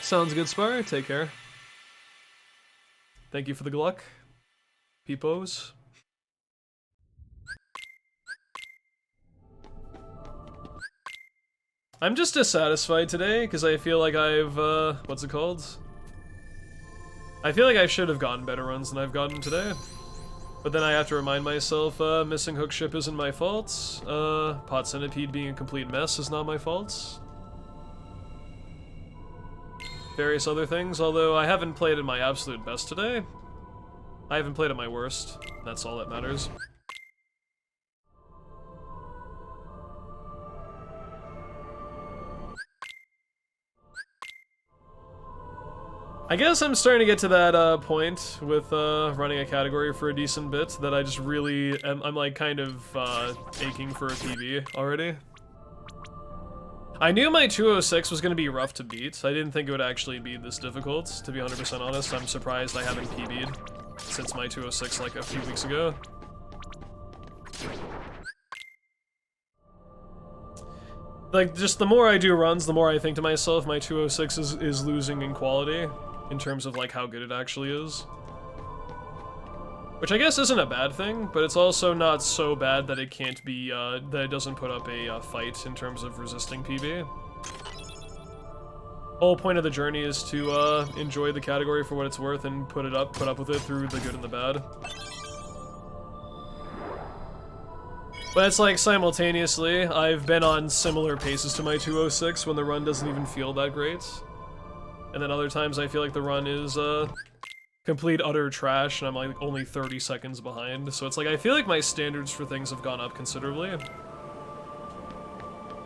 Sounds good, Spar. Take care. Thank you for the Gluck. Peepos. I'm just dissatisfied today, because I feel like I've, what's it called? I feel like I should have gotten better runs than I've gotten today. But then I have to remind myself, missing hook ship isn't my fault. Pot Centipede being a complete mess is not my fault. Various other things, although I haven't played at my absolute best today. I haven't played at my worst. That's all that matters. I guess I'm starting to get to that point with running a category for a decent bit that I just really I'm like kind of aching for a PB already. I knew my 206 was going to be rough to beat. I didn't think it would actually be this difficult, to be 100% honest. I'm surprised I haven't PB'd since my 206 like a few weeks ago. Like, just the more I do runs, the more I think to myself my 206 is losing in quality. In terms of like how good it actually is. Which I guess isn't a bad thing, but it's also not so bad that it can't be, that it doesn't put up a fight in terms of resisting PB. Whole point of the journey is to enjoy the category for what it's worth and put up with it through the good and the bad. But it's like simultaneously, I've been on similar paces to my 206 when the run doesn't even feel that great. And then other times I feel like the run is complete utter trash and I'm like only 30 seconds behind. So it's like I feel like my standards for things have gone up considerably.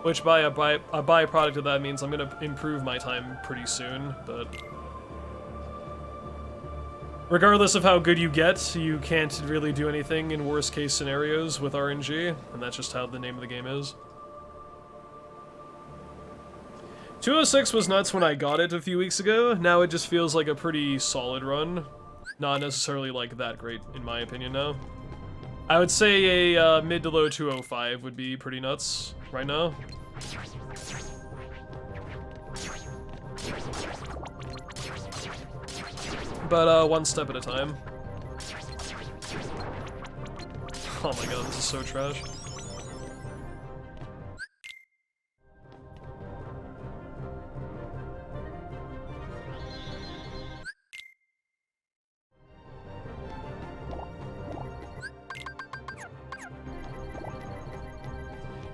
Which by a byproduct of that means I'm gonna improve my time pretty soon, but regardless of how good you get, you can't really do anything in worst case scenarios with RNG, and that's just how the name of the game is. 206 was nuts when I got it a few weeks ago. Now it just feels like a pretty solid run. Not necessarily like that great in my opinion now. I would say a mid to low 205 would be pretty nuts right now. But one step at a time. Oh my god, this is so trash.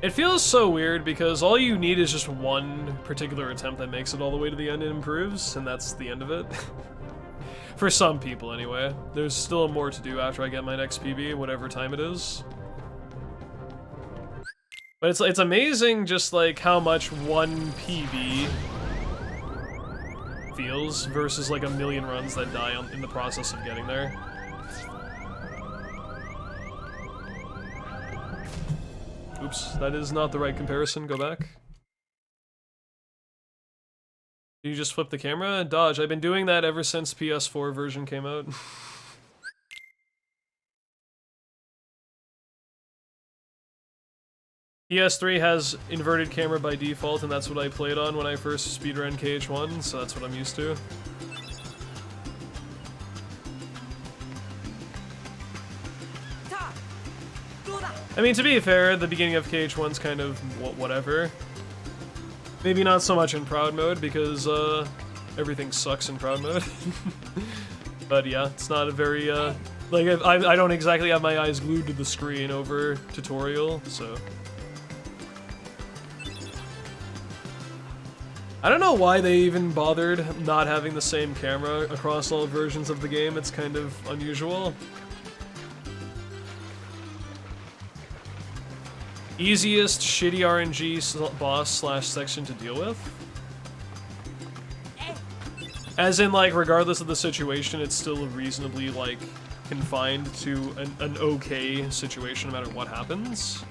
It feels so weird because all you need is just one particular attempt that makes it all the way to the end and improves, and that's the end of it. For some people, anyway. There's still more to do after I get my next PB, whatever time it is. But it's amazing just like how much one PB feels versus like a million runs that die in the process of getting there. Oops, that is not the right comparison. Go back. Did you just flip the camera? Dodge. I've been doing that ever since PS4 version came out. PS3 has inverted camera by default, and that's what I played on when I first speedrun KH1, so that's what I'm used to. I mean, to be fair, the beginning of KH1's kind of whatever. Maybe not so much in Proud Mode, because everything sucks in Proud Mode. But yeah, it's not a very, like, I don't exactly have my eyes glued to the screen over tutorial, so. I don't know why they even bothered not having the same camera across all versions of the game. It's kind of unusual. Easiest shitty RNG boss slash section to deal with? As in, like, regardless of the situation, it's still reasonably, like, confined to an okay situation no matter what happens.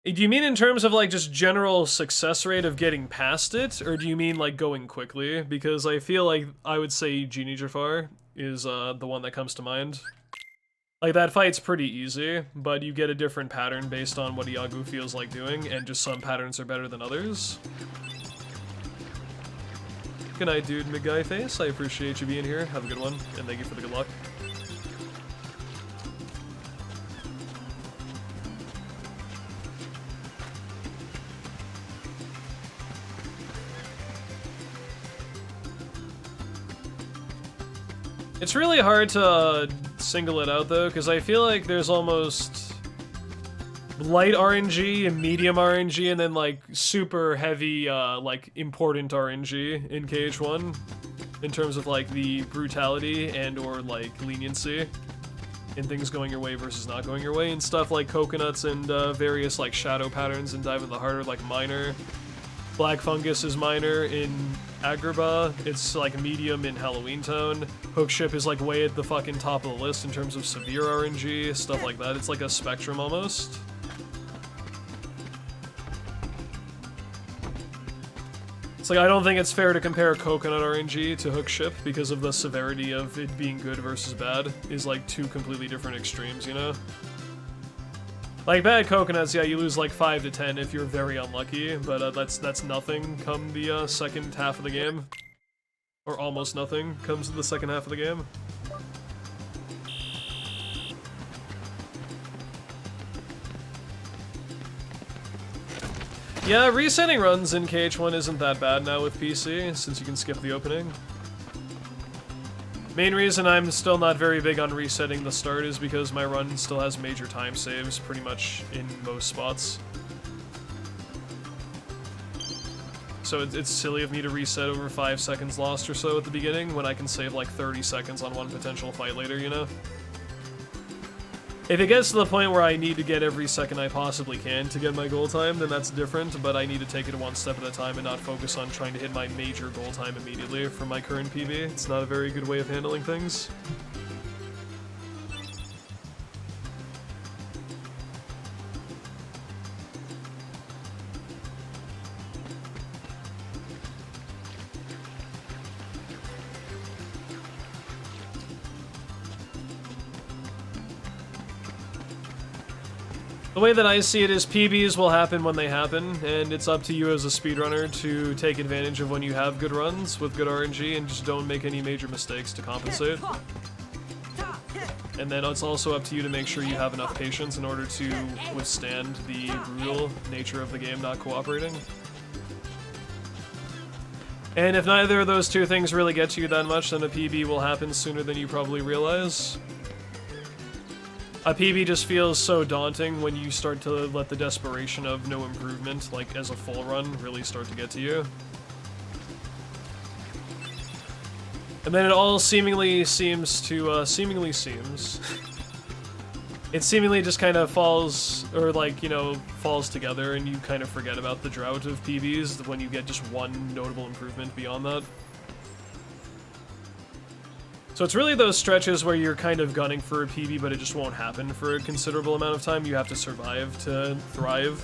Do you mean in terms of, like, just general success rate of getting past it, or do you mean, like, going quickly? Because I feel like I would say Genie Jafar is, the one that comes to mind. Like, that fight's pretty easy, but you get a different pattern based on what Iago feels like doing, and just some patterns are better than others. Good night, dude, McGuy Face. I appreciate you being here. Have a good one, and thank you for the good luck. It's really hard to single it out, though, because I feel like there's almost light RNG and medium RNG, and then, like, super heavy, like, important RNG in KH1, in terms of, like, the brutality and or, like, leniency in things going your way versus not going your way, and stuff like coconuts and various, like, shadow patterns in Dive in the Heart are, like, minor. Black Fungus is minor in Agrabah, it's like medium in Halloween Town. Hook Ship is like way at the fucking top of the list in terms of severe RNG, stuff like that. It's like a spectrum almost. It's like, I don't think it's fair to compare Coconut RNG to Hook Ship because of the severity of it being good versus bad is like two completely different extremes, you know? Like, bad coconuts, yeah, you lose like 5 to 10 if you're very unlucky, but that's nothing come the second half of the game. Or almost nothing comes in the second half of the game. Yeah, resetting runs in KH1 isn't that bad now with PC, since you can skip the opening. Main reason I'm still not very big on resetting the start is because my run still has major time saves pretty much in most spots. So it's silly of me to reset over 5 seconds lost or so at the beginning when I can save like 30 seconds on one potential fight later, you know? If it gets to the point where I need to get every second I possibly can to get my goal time, then that's different, but I need to take it one step at a time and not focus on trying to hit my major goal time immediately for my current PB. It's not a very good way of handling things. The way that I see it is PBs will happen when they happen, and it's up to you as a speedrunner to take advantage of when you have good runs with good RNG and just don't make any major mistakes to compensate. And then it's also up to you to make sure you have enough patience in order to withstand the brutal nature of the game not cooperating. And if neither of those two things really get to you that much, then a PB will happen sooner than you probably realize. A PB just feels so daunting when you start to let the desperation of no improvement, like as a full run, really start to get to you. And then it all seemingly seems to, it seemingly just kind of falls, or like, you know, falls together and you kind of forget about the drought of PBs when you get just one notable improvement beyond that. So it's really those stretches where you're kind of gunning for a PB, but it just won't happen for a considerable amount of time. You have to survive to thrive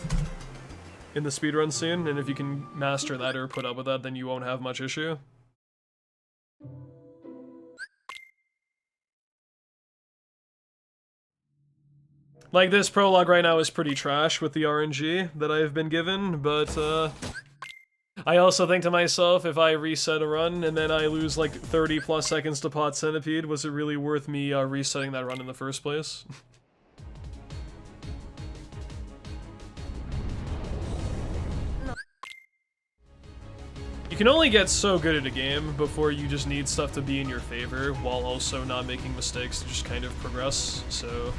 in the speedrun scene, and if you can master that or put up with that, then you won't have much issue. Like, this prologue right now is pretty trash with the RNG that I've been given, but, I also think to myself, if I reset a run and then I lose like 30 plus seconds to Pot Centipede, was it really worth me resetting that run in the first place? You can only get so good at a game before you just need stuff to be in your favor while also not making mistakes to just kind of progress, so...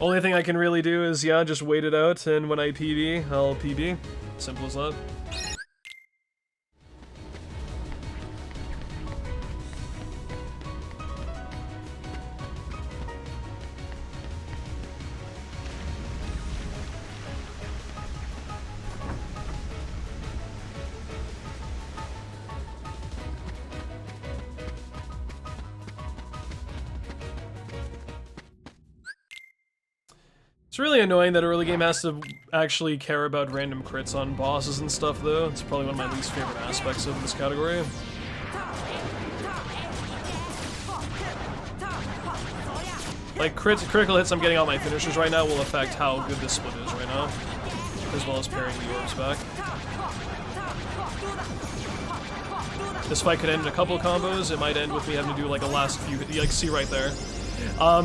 Only thing I can really do is, yeah, just wait it out, and when I PB, I'll PB. Simple as that. It's really annoying that early game has to actually care about random crits on bosses and stuff, though. It's probably one of my least favorite aspects of this category. Like, critical hits I'm getting on my finishers right now will affect how good this split is right now, as well as pairing the orbs back. This fight could end in a couple combos. It might end with me having to do like a last few, like see right there.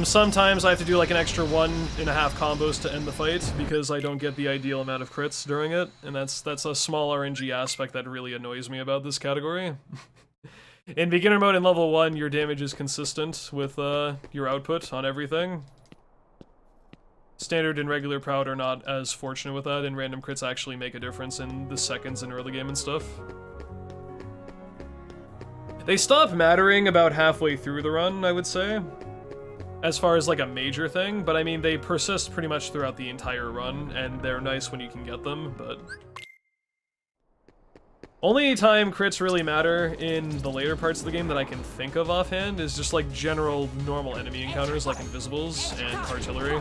Sometimes I have to do like an extra 1.5 combos to end the fight because I don't get the ideal amount of crits during it, and that's a small RNG aspect that really annoys me about this category. In beginner mode in level 1, your damage is consistent with your output on everything. Standard and regular proud are not as fortunate with that, and random crits actually make a difference in the seconds in early game and stuff. They stop mattering about halfway through the run, I would say, as far as like a major thing, but I mean, they persist pretty much throughout the entire run, and they're nice when you can get them, but... Only time crits really matter in the later parts of the game that I can think of offhand is just like general normal enemy encounters like invisibles and artillery.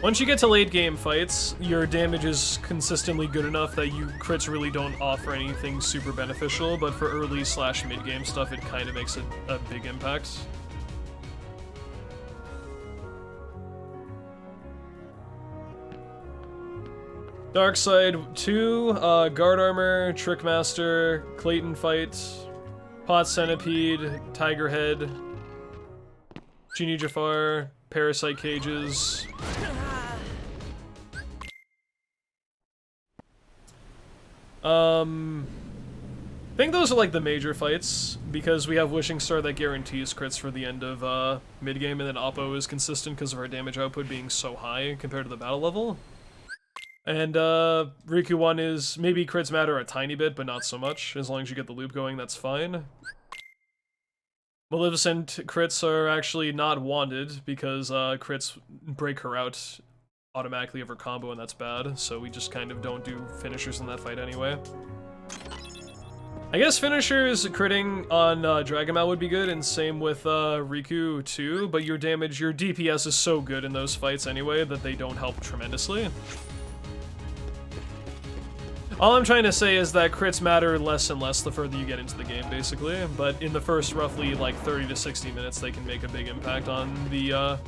Once you get to late game fights, your damage is consistently good enough that crits really don't offer anything super beneficial, but for early / mid game stuff it kind of makes a big impact. Dark Side 2, Guard Armor, Trickmaster, Clayton Fight, Pot Centipede, Tiger Head, Genie Jafar, Parasite Cages. I think those are like the major fights, because we have Wishing Star that guarantees crits for the end of mid-game, and then Oppo is consistent because of our damage output being so high compared to the battle level. And Riku 1 is, maybe crits matter a tiny bit, but not so much. As long as you get the loop going, that's fine. Maleficent crits are actually not wanted, because crits break her out automatically of her combo, and that's bad, so we just kind of don't do finishers in that fight anyway. I guess finishers critting on Dragonmail would be good, and same with Riku too, but your damage, your DPS is so good in those fights anyway that they don't help tremendously. All I'm trying to say is that crits matter less and less the further you get into the game, basically, but in the first roughly like 30 to 60 minutes they can make a big impact on the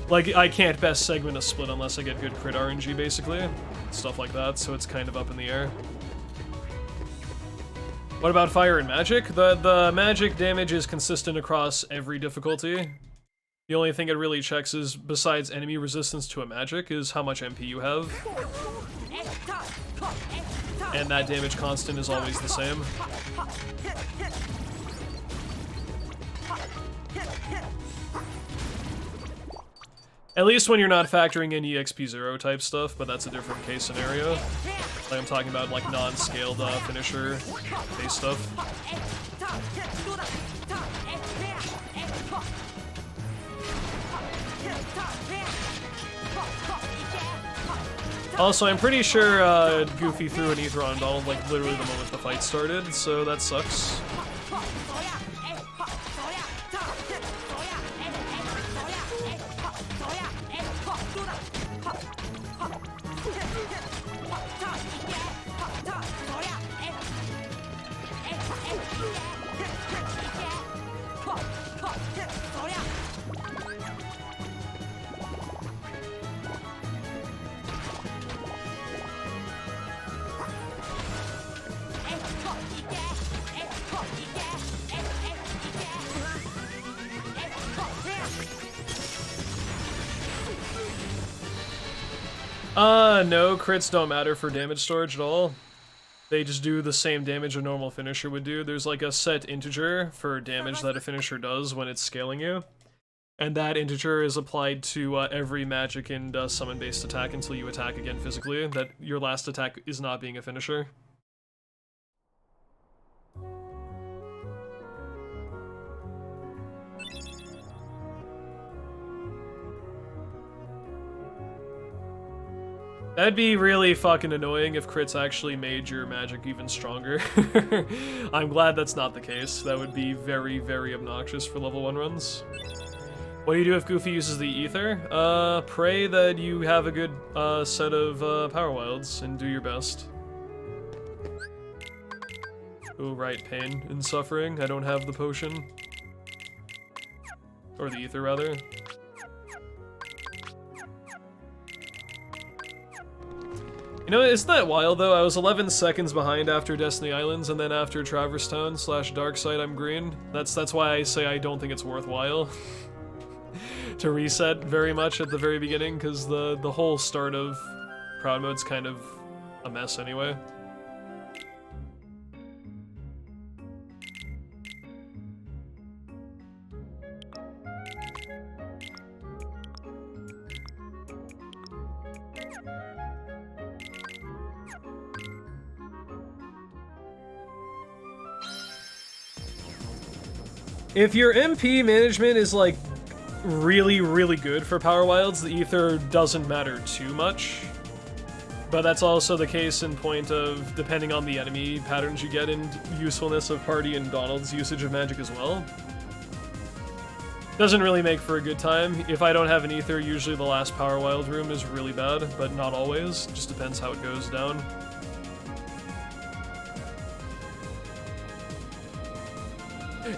like, I can't best segment a split unless I get good crit RNG, basically. Stuff like that, so it's kind of up in the air. What about fire and magic? The magic damage is consistent across every difficulty. The only thing it really checks is, besides enemy resistance to a magic, is how much MP you have. And that damage constant is always the same. At least when you're not factoring in EXP 0 type stuff, but that's a different case scenario. Like I'm talking about like non-scaled finisher base stuff. Also, I'm pretty sure Goofy threw an Ether on Donald like literally the moment the fight started, so that sucks. No, crits don't matter for damage storage at all. They just do the same damage a normal finisher would do. There's like a set integer for damage that a finisher does when it's scaling you. And that integer is applied to every magic and summon-based attack until you attack again physically. That your last attack is not being a finisher. That'd be really fucking annoying if crits actually made your magic even stronger. I'm glad that's not the case. That would be very, very obnoxious for level 1 runs. What do you do if Goofy uses the ether? Pray that you have a good set of power wilds and do your best. Oh, right, pain and suffering. I don't have the potion. Or the ether, rather. You know, isn't that wild, though? I was 11 seconds behind after Destiny Islands, and then after Traverse Town / Darkside, I'm green. That's why I say I don't think it's worthwhile to reset very much at the very beginning, because the whole start of Proud Mode's kind of a mess anyway. If your MP management is, like, really, really good for Power Wilds, the ether doesn't matter too much. But that's also the case in point of, depending on the enemy patterns you get and usefulness of Party and Donald's usage of magic as well. Doesn't really make for a good time. If I don't have an ether, usually the last Power Wild room is really bad, but not always. Just depends how it goes down.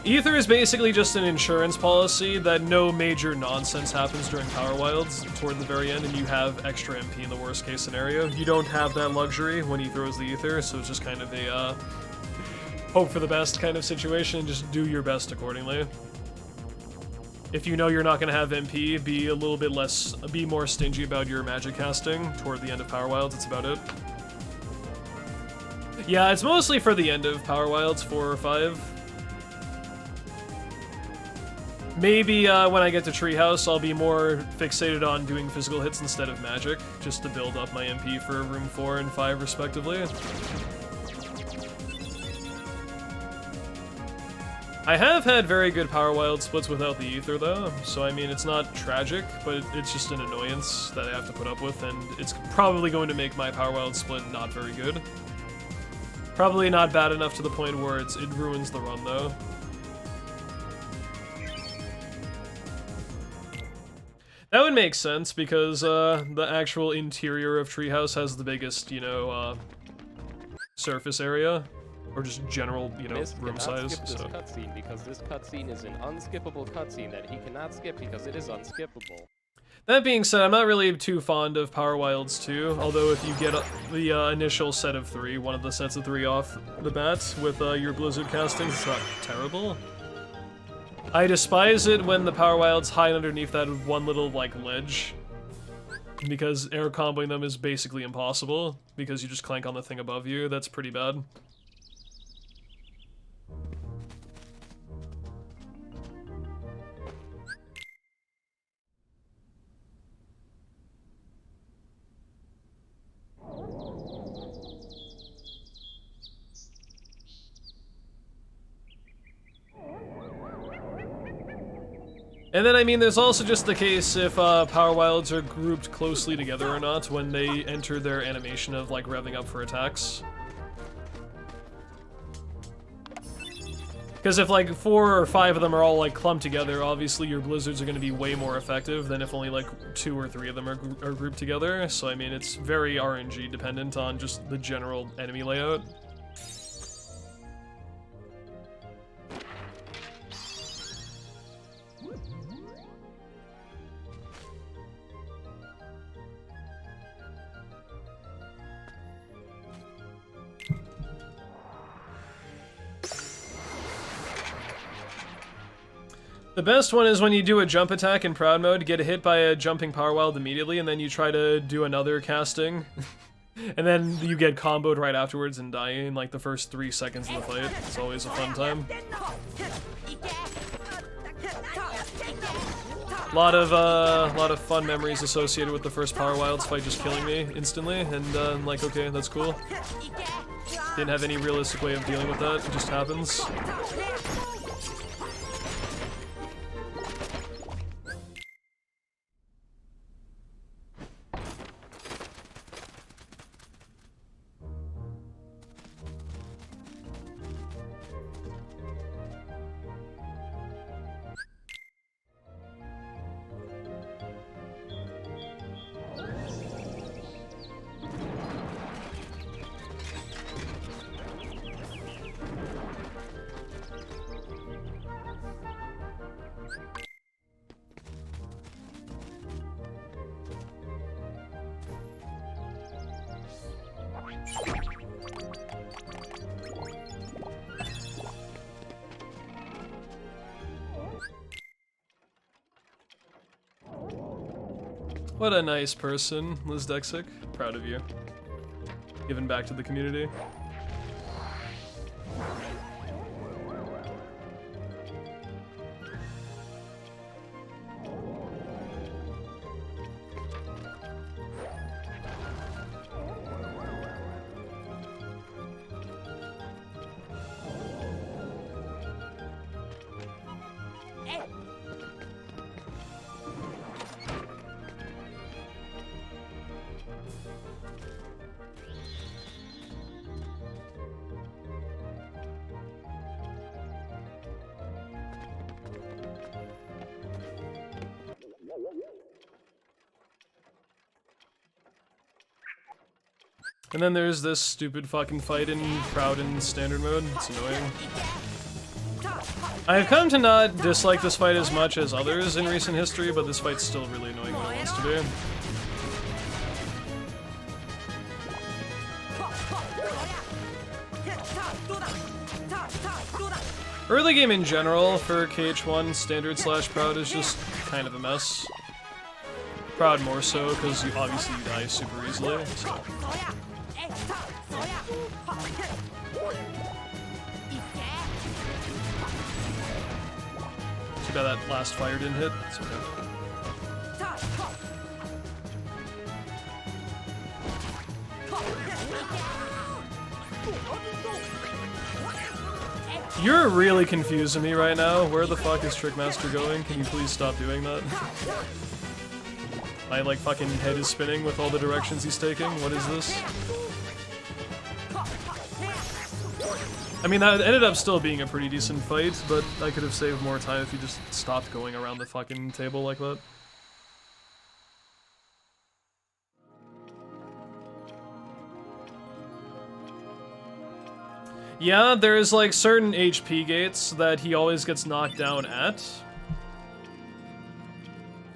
Ether is basically just an insurance policy that no major nonsense happens during Power Wilds toward the very end and you have extra MP in the worst case scenario. You don't have that luxury when he throws the ether, so it's just kind of a hope for the best kind of situation and just do your best accordingly. If you know you're not going to have MP, be a little bit less, be more stingy about your magic casting toward the end of Power Wilds, that's about it. Yeah, it's mostly for the end of Power Wilds 4 or 5. Maybe when I get to Treehouse, I'll be more fixated on doing physical hits instead of magic, just to build up my MP for room 4 and 5 respectively. I have had very good Power Wild splits without the ether though, so I mean it's not tragic, but it's just an annoyance that I have to put up with, and it's probably going to make my Power Wild split not very good. Probably not bad enough to the point where it ruins the run though. That would make sense, because the actual interior of Treehouse has the biggest, you know, surface area, or just general, you know, room size. Skip this cutscene because this cutscene is an unskippable cutscene that he cannot skip because it is unskippable. That being said, I'm not really too fond of Power Wilds 2, although if you get the initial set of 3, one of the sets of 3 off the bat with your Blizzard casting, it's not terrible. I despise it when the Power Wilds hide underneath that one little, like, ledge, because air comboing them is basically impossible, because you just clank on the thing above you. That's pretty bad. And then, I mean, there's also just the case if Power Wilds are grouped closely together or not when they enter their animation of, like, revving up for attacks. Because if, like, 4 or 5 of them are all, like, clumped together, obviously your blizzards are going to be way more effective than if only, like, 2 or 3 of them are grouped together. So, I mean, it's very RNG dependent on just the general enemy layout. The best one is when you do a jump attack in Proud Mode, get hit by a jumping Power Wild immediately, and then you try to do another casting, and then you get comboed right afterwards and die in like the first 3 seconds of the fight. It's always a fun time. Lot of fun memories associated with the first Power Wilds fight just killing me instantly, and I'm like, okay, that's cool. Didn't have any realistic way of dealing with that, it just happens. What a nice person, Liz Dexic. Proud of you. Giving back to the community. And then there's this stupid fucking fight in Proud in standard mode. It's annoying. I've come to not dislike this fight as much as others in recent history, but this fight's still really annoying when it wants to be. Early game in general for KH1 standard / Proud is just kind of a mess. Proud more so, because you obviously die super easily, so. Too bad that last fire didn't hit. It's okay. You're really confusing me right now. Where the fuck is Trickmaster going? Can you please stop doing that? My like fucking head is spinning with all the directions he's taking. What is this? I mean, that ended up still being a pretty decent fight, but I could have saved more time if you just stopped going around the fucking table like that. Yeah, there's like certain HP gates that he always gets knocked down at.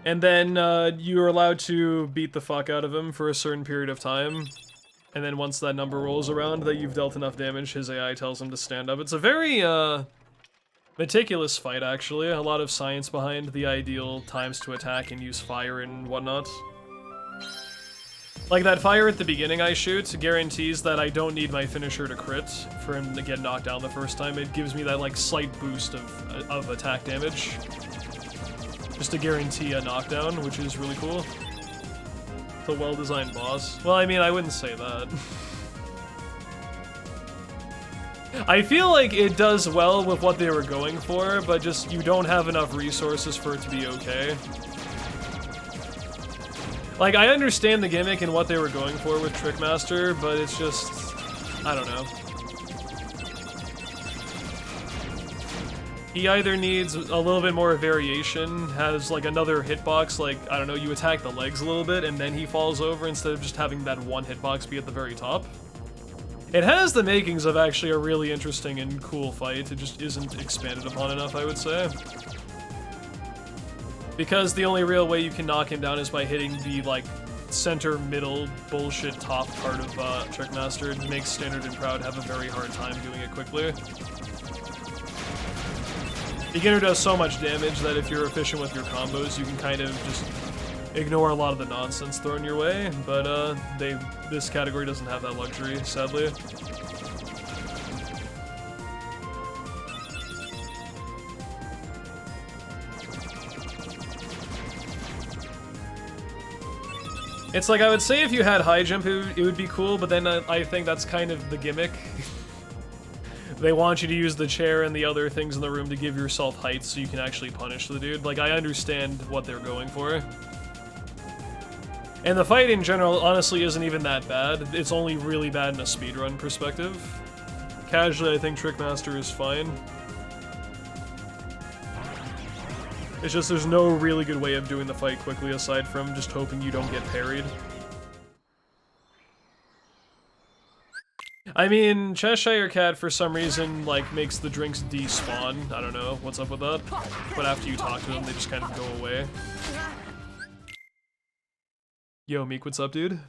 And then you're allowed to beat the fuck out of him for a certain period of time. And then once that number rolls around that you've dealt enough damage, his AI tells him to stand up. It's a very meticulous fight, actually. A lot of science behind the ideal times to attack and use fire and whatnot. Like that fire at the beginning I shoot guarantees that I don't need my finisher to crit for him to get knocked down the first time. It gives me that like slight boost of attack damage. Just to guarantee a knockdown, which is really cool. The well-designed boss. Well, I mean, I wouldn't say that. I feel like it does well with what they were going for, but just you don't have enough resources for it to be okay. Like, I understand the gimmick and what they were going for with Trickmaster, but it's just... I don't know. He either needs a little bit more variation, has like another hitbox, like, I don't know, you attack the legs a little bit and then he falls over instead of just having that one hitbox be at the very top. It has the makings of actually a really interesting and cool fight, it just isn't expanded upon enough, I would say. Because the only real way you can knock him down is by hitting the, like, center, middle, bullshit top part of Trickmaster. It makes Standard and Proud have a very hard time doing it quickly. Beginner does so much damage that if you're efficient with your combos, you can kind of just ignore a lot of the nonsense thrown your way, but this category doesn't have that luxury, sadly. It's like, I would say if you had high jump, it would be cool, but then I think that's kind of the gimmick. They want you to use the chair and the other things in the room to give yourself height so you can actually punish the dude. Like, I understand what they're going for. And the fight in general, honestly, isn't even that bad. It's only really bad in a speedrun perspective. Casually, I think Trickmaster is fine. It's just there's no really good way of doing the fight quickly aside from just hoping you don't get parried. I mean, Cheshire Cat for some reason, like, makes the drinks despawn. I don't know what's up with that. But after you talk to them, they just kind of go away. Yo, Meek, what's up, dude?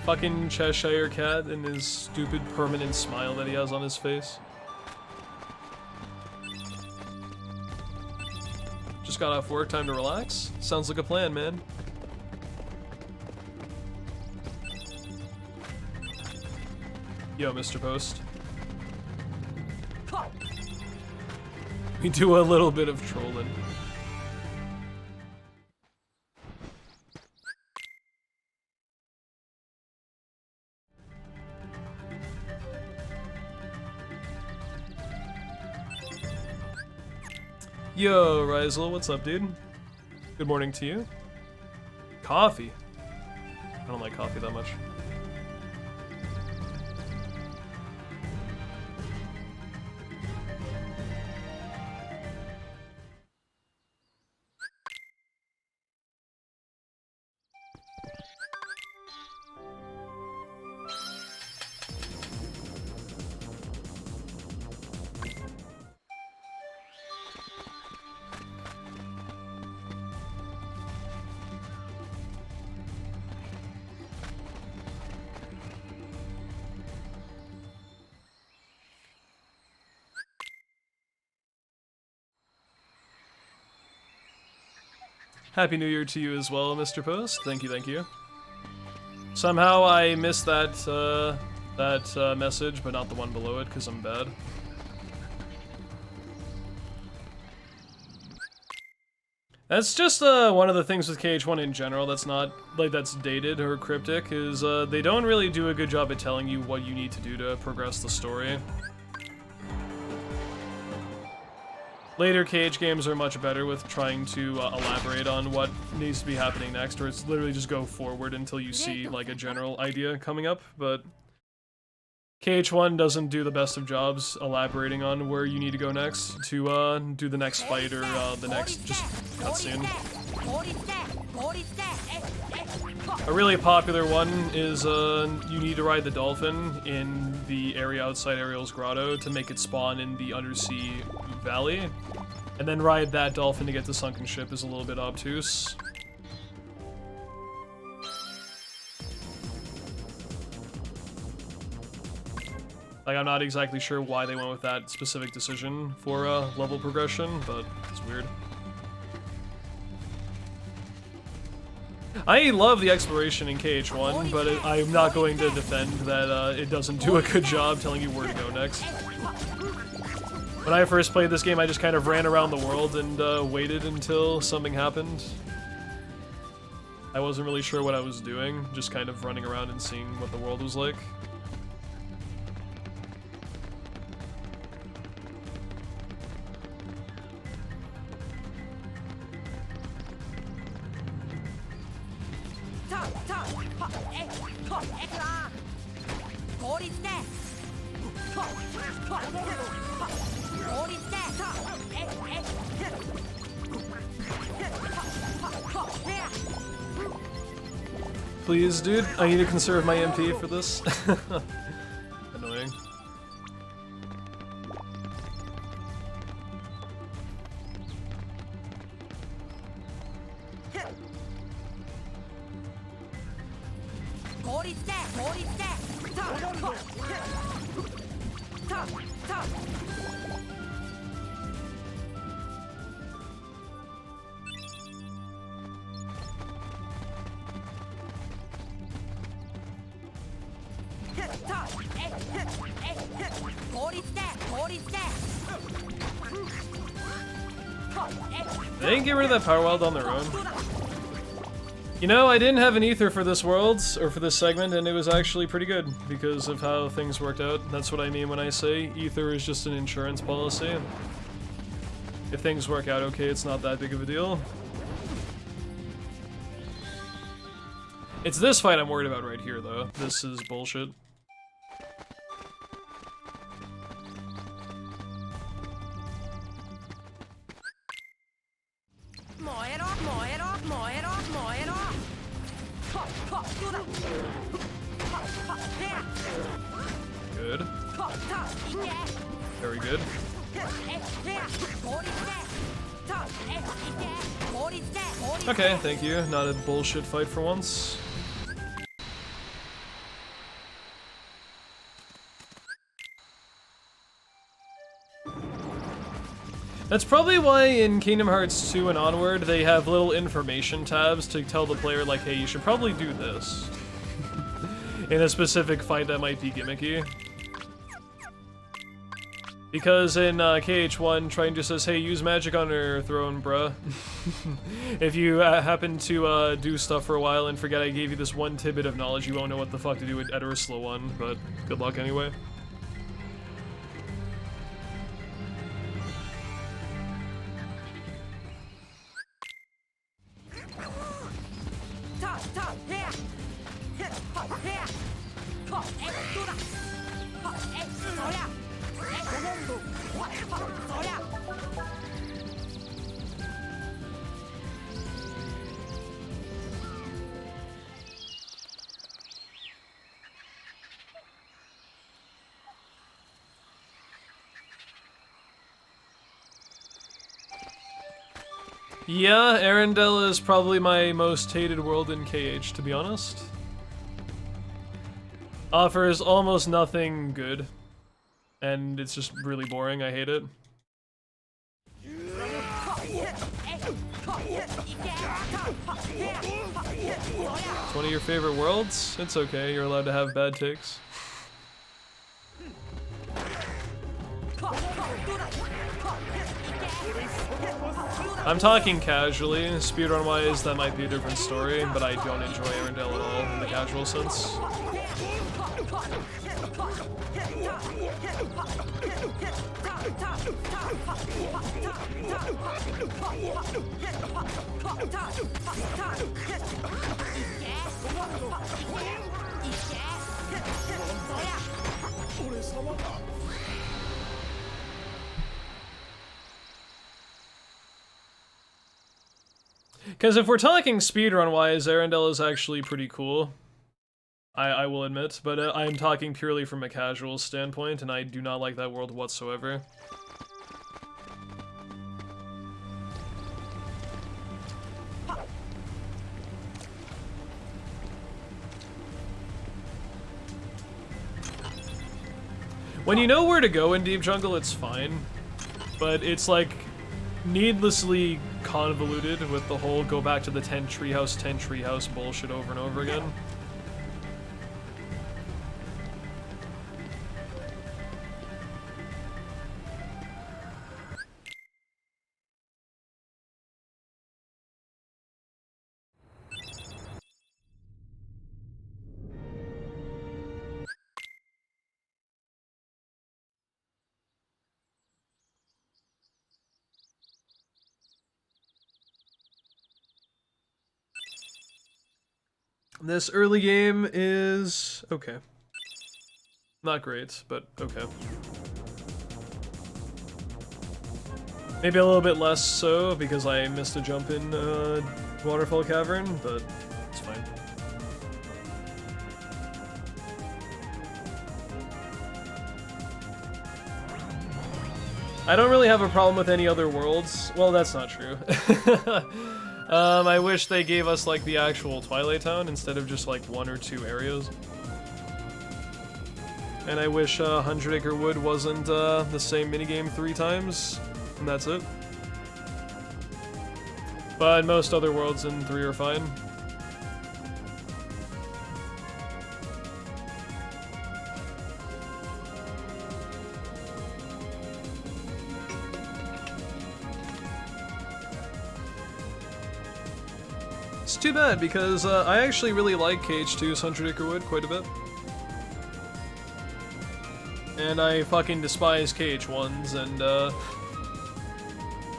Fucking Cheshire Cat and his stupid permanent smile that he has on his face. Just got off work, time to relax? Sounds like a plan, man. Yo, Mr. Post. We do a little bit of trolling. Yo, Rizel, what's up, dude? Good morning to you. Coffee. I don't like coffee that much. Happy New Year to you as well, Mr. Post. Thank you, thank you. Somehow I missed that message, but not the one below it, because I'm bad. That's just one of the things with KH1 in general that's not, like, that's dated or cryptic, is they don't really do a good job at telling you what you need to do to progress the story. Later KH games are much better with trying to elaborate on what needs to be happening next, or it's literally just go forward until you see, like, a general idea coming up, but KH1 doesn't do the best of jobs elaborating on where you need to go next to do the next fight or the next just cutscene. A really popular one is you need to ride the dolphin in the area outside Ariel's Grotto to make it spawn in the undersea valley, and then ride that dolphin to get the sunken ship is a little bit obtuse. Like, I'm not exactly sure why they went with that specific decision for level progression, but it's weird. I love the exploration in KH1, but I'm not going to defend that it doesn't do a good job telling you where to go next. When I first played this game, I just kind of ran around the world and waited until something happened. I wasn't really sure what I was doing, just kind of running around and seeing what the world was like. Please, dude, I need to conserve my MP for this. Annoying. They didn't get rid of that power weld on their own. You know, I didn't have an ether for this world, or for this segment, and it was actually pretty good because of how things worked out. That's what I mean when I say ether is just an insurance policy. If things work out okay, it's not that big of a deal. It's this fight I'm worried about right here, though. This is bullshit. Good. Very good. Okay, thank you. Not a bullshit fight for once. That's probably why in Kingdom Hearts 2 and onward, they have little information tabs to tell the player, like, hey, you should probably do this. In a specific fight that might be gimmicky. Because in KH1, Triton just says, hey, use magic on her throne, bruh. If you happen to do stuff for a while and forget I gave you this one tidbit of knowledge, you won't know what the fuck to do with Ursula 1, but good luck anyway. Yeah, Arendelle is probably my most hated world in KH, to be honest. Offers almost nothing good. And it's just really boring, I hate it. It's one of your favorite worlds? It's okay, you're allowed to have bad takes. I'm talking casually. Speedrun-wise, that might be a different story, but I don't enjoy Arendelle at all in the casual sense. Because if we're talking speedrun-wise, Arendelle is actually pretty cool. I will admit, but I'm talking purely from a casual standpoint, and I do not like that world whatsoever. When you know where to go in Deep Jungle, it's fine, but it's like needlessly convoluted with the whole go back to the 10 treehouse bullshit over and over again. This early game is okay. Not great, but okay. Maybe a little bit less so because I missed a jump in Waterfall Cavern, but it's fine. I don't really have a problem with any other worlds. Well, that's not true. I wish they gave us, like, the actual Twilight Town instead of just, like, 1 or 2 areas. And I wish 100 Acre Wood wasn't the same minigame 3 times, and that's it. But most other worlds in 3 are fine. It's too bad, because I actually really like KH2's 100 Acre Wood quite a bit. And I fucking despise KH1's, and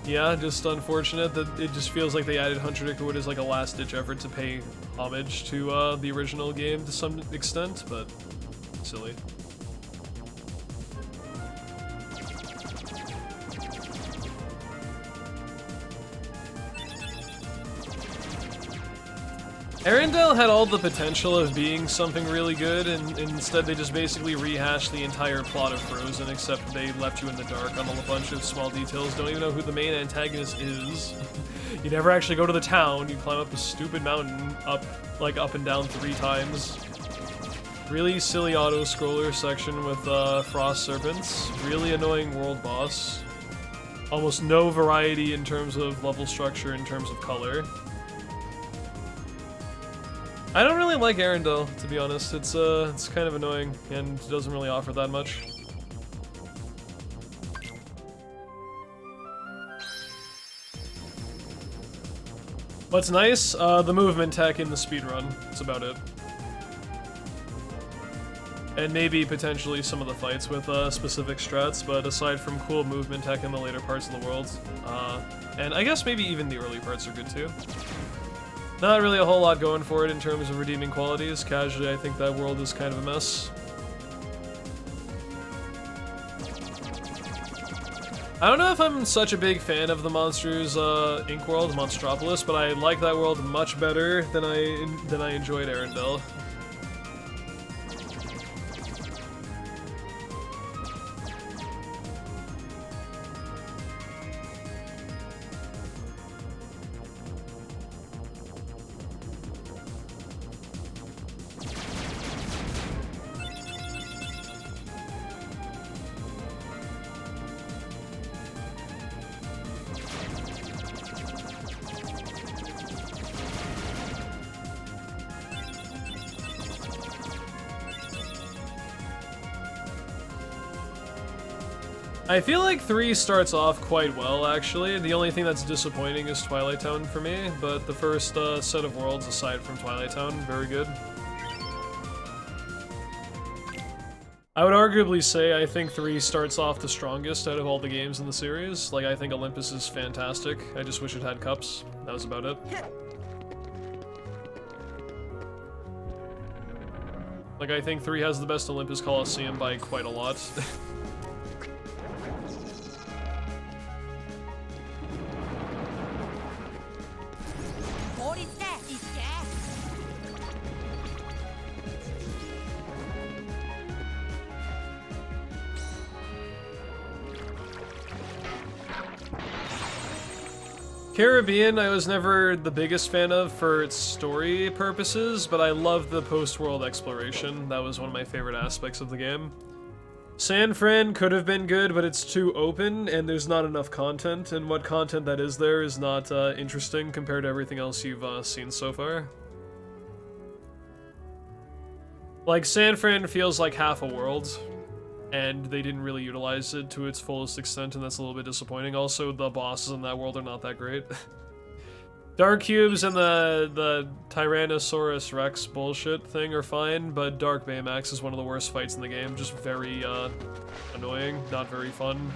yeah, just unfortunate that it just feels like they added 100 Acre Wood as like a last-ditch effort to pay homage to the original game to some extent, but silly. Arendelle had all the potential of being something really good, and instead they just basically rehashed the entire plot of Frozen, except they left you in the dark on a bunch of small details. Don't even know who the main antagonist is. You never actually go to the town, you climb up a stupid mountain, up and down 3 times. Really silly auto-scroller section with Frost Serpents. Really annoying world boss. almost no variety in terms of level structure, in terms of color. I don't really like Arendelle, to be honest. It's kind of annoying and doesn't really offer that much. What's nice? The movement tech in the speedrun. That's about it. And maybe potentially some of the fights with specific strats, but aside from cool movement tech in the later parts of the world, and I guess maybe even the early parts are good too. Not really a whole lot going for it in terms of redeeming qualities. Casually, I think that world is kind of a mess. I don't know if I'm such a big fan of the Monsters Inc. world, Monstropolis, but I like that world much better than I enjoyed Arendelle. I feel like 3 starts off quite well, actually. The only thing that's disappointing is Twilight Town for me, but the first set of worlds, aside from Twilight Town, very good. I would arguably say I think 3 starts off the strongest out of all the games in the series. Like, I think Olympus is fantastic. I just wish it had cups. That was about it. Like, I think 3 has the best Olympus Coliseum by quite a lot. Caribbean, I was never the biggest fan of for its story purposes, but I love the post-world exploration. That was one of my favorite aspects of the game. San Fran could have been good, but it's too open, and there's not enough content, and what content that is there is not interesting compared to everything else you've seen so far. Like, San Fran feels like half a world, and they didn't really utilize it to its fullest extent, and that's a little bit disappointing. Also, the bosses in that world are not that great. Dark Cubes and the Tyrannosaurus Rex bullshit thing are fine, but Dark Baymax is one of the worst fights in the game. Just very, annoying, not very fun.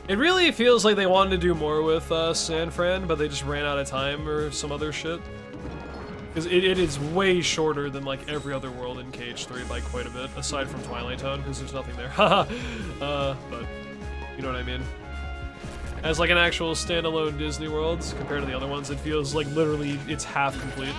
It really feels like they wanted to do more with San Fran, but they just ran out of time or some other shit. Because it is way shorter than like every other world in KH3 by quite a bit, aside from Twilight Town, because there's nothing there. Haha. But you know what I mean. As like an actual standalone Disney World, compared to the other ones, it feels like literally it's half complete.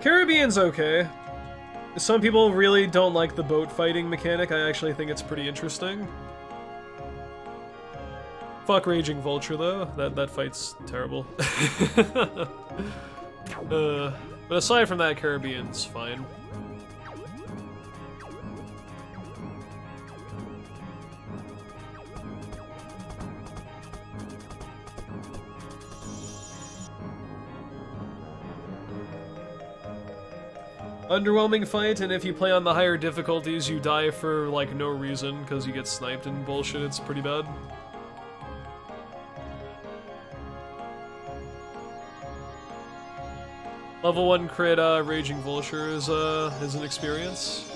Caribbean's okay. Some people really don't like the boat fighting mechanic. I actually think it's pretty interesting. Fuck Raging Vulture though. That fight's terrible. But aside from that, Caribbean's fine. Underwhelming fight, and if you play on the higher difficulties, you die for, like, no reason, because you get sniped and bullshit. It's pretty bad. Level 1 crit, Raging Vulture is an experience.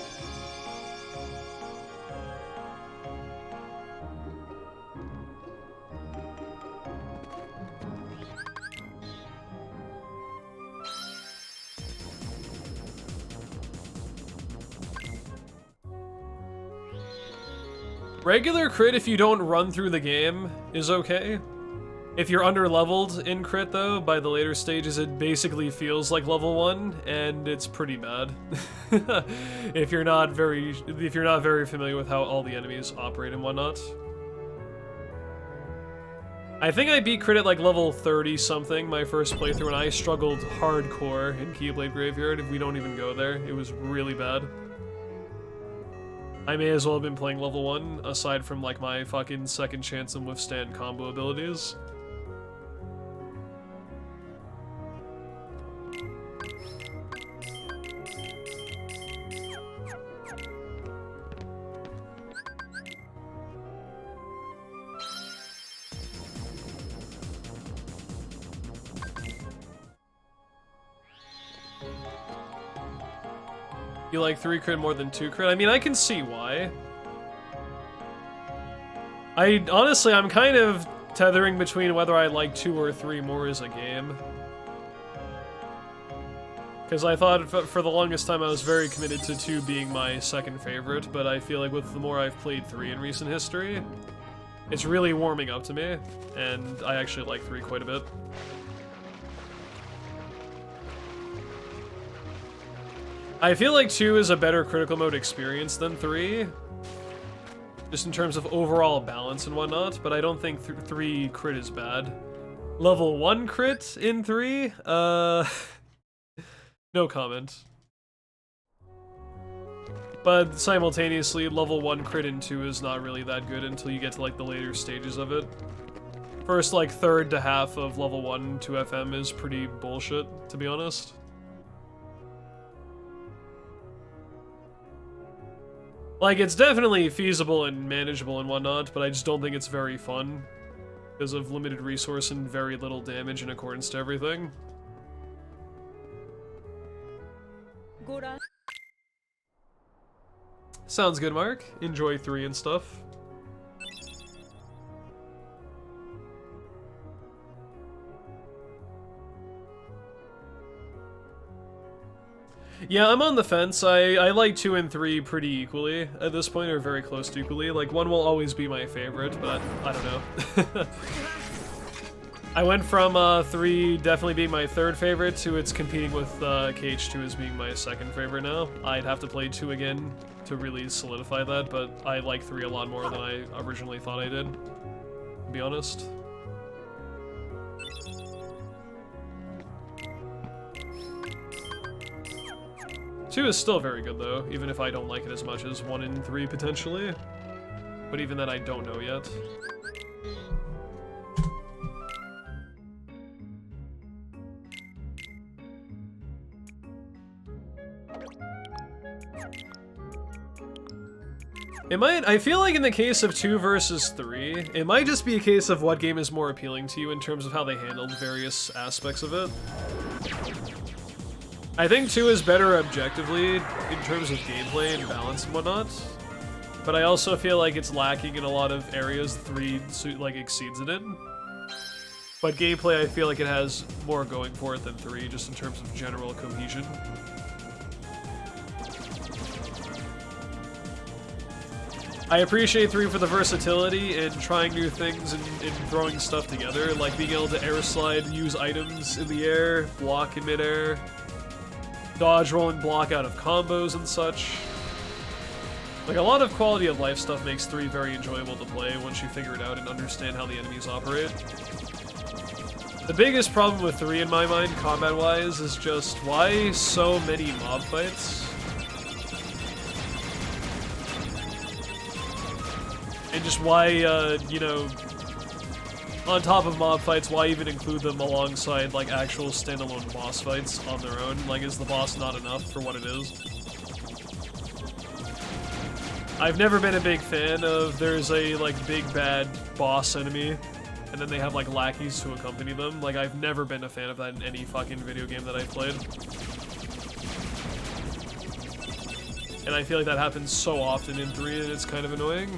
Regular crit, if you don't run through the game, is okay. If you're under-leveled in crit, though, by the later stages, it basically feels like level 1, and it's pretty bad. if you're not very familiar with how all the enemies operate and whatnot. I think I beat crit at like level 30-something my first playthrough, and I struggled hardcore in Keyblade Graveyard. If we don't even go there, it was really bad. I may as well have been playing level 1, aside from like my fucking second chance and withstand combo abilities. You like 3 crit more than 2 crit? I mean, I can see why. Honestly, I'm kind of tethering between whether I like 2 or 3 more as a game. Because I thought for the longest time I was very committed to 2 being my second favorite, but I feel like with the more I've played 3 in recent history, it's really warming up to me, and I actually like 3 quite a bit. I feel like 2 is a better critical mode experience than 3, just in terms of overall balance and whatnot, but I don't think 3 crit is bad. Level 1 crit in 3? No comment. But simultaneously, level 1 crit in 2 is not really that good until you get to like the later stages of it. First like third to half of level 1 2FM is pretty bullshit, to be honest. Like, it's definitely feasible and manageable and whatnot, but I just don't think it's very fun because of limited resource and very little damage in accordance to everything. Sounds good, Mark. Enjoy 3 and stuff. Yeah, I'm on the fence. I like 2 and 3 pretty equally at this point, or very close to equally. Like, 1 will always be my favorite, but I don't know. I went from 3 definitely being my third favorite to it's competing with KH2 as being my second favorite now. I'd have to play 2 again to really solidify that, but I like 3 a lot more than I originally thought I did, to be honest. Two is still very good though, even if I don't like it as much as 1 and 3 potentially. But even then I don't know yet. I feel like in the case of 2 versus 3, it might just be a case of what game is more appealing to you in terms of how they handled various aspects of it. I think 2 is better objectively in terms of gameplay and balance and whatnot, but I also feel like it's lacking in a lot of areas 3 like exceeds it in. But gameplay, I feel like it has more going for it than 3, just in terms of general cohesion. I appreciate 3 for the versatility in trying new things and throwing stuff together, like being able to air slide, use items in the air, block in midair, dodge, roll, and block out of combos and such. Like, a lot of quality of life stuff makes 3 very enjoyable to play once you figure it out and understand how the enemies operate. The biggest problem with 3 in my mind, combat-wise, is just why so many mob fights? And just why, you know, on top of mob fights, why even include them alongside, like, actual standalone boss fights on their own? Like, is the boss not enough for what it is? I've never been a big fan of there's a, like, big bad boss enemy, and then they have, like, lackeys to accompany them. Like, I've never been a fan of that in any fucking video game that I've played. And I feel like that happens so often in 3, and it's kind of annoying.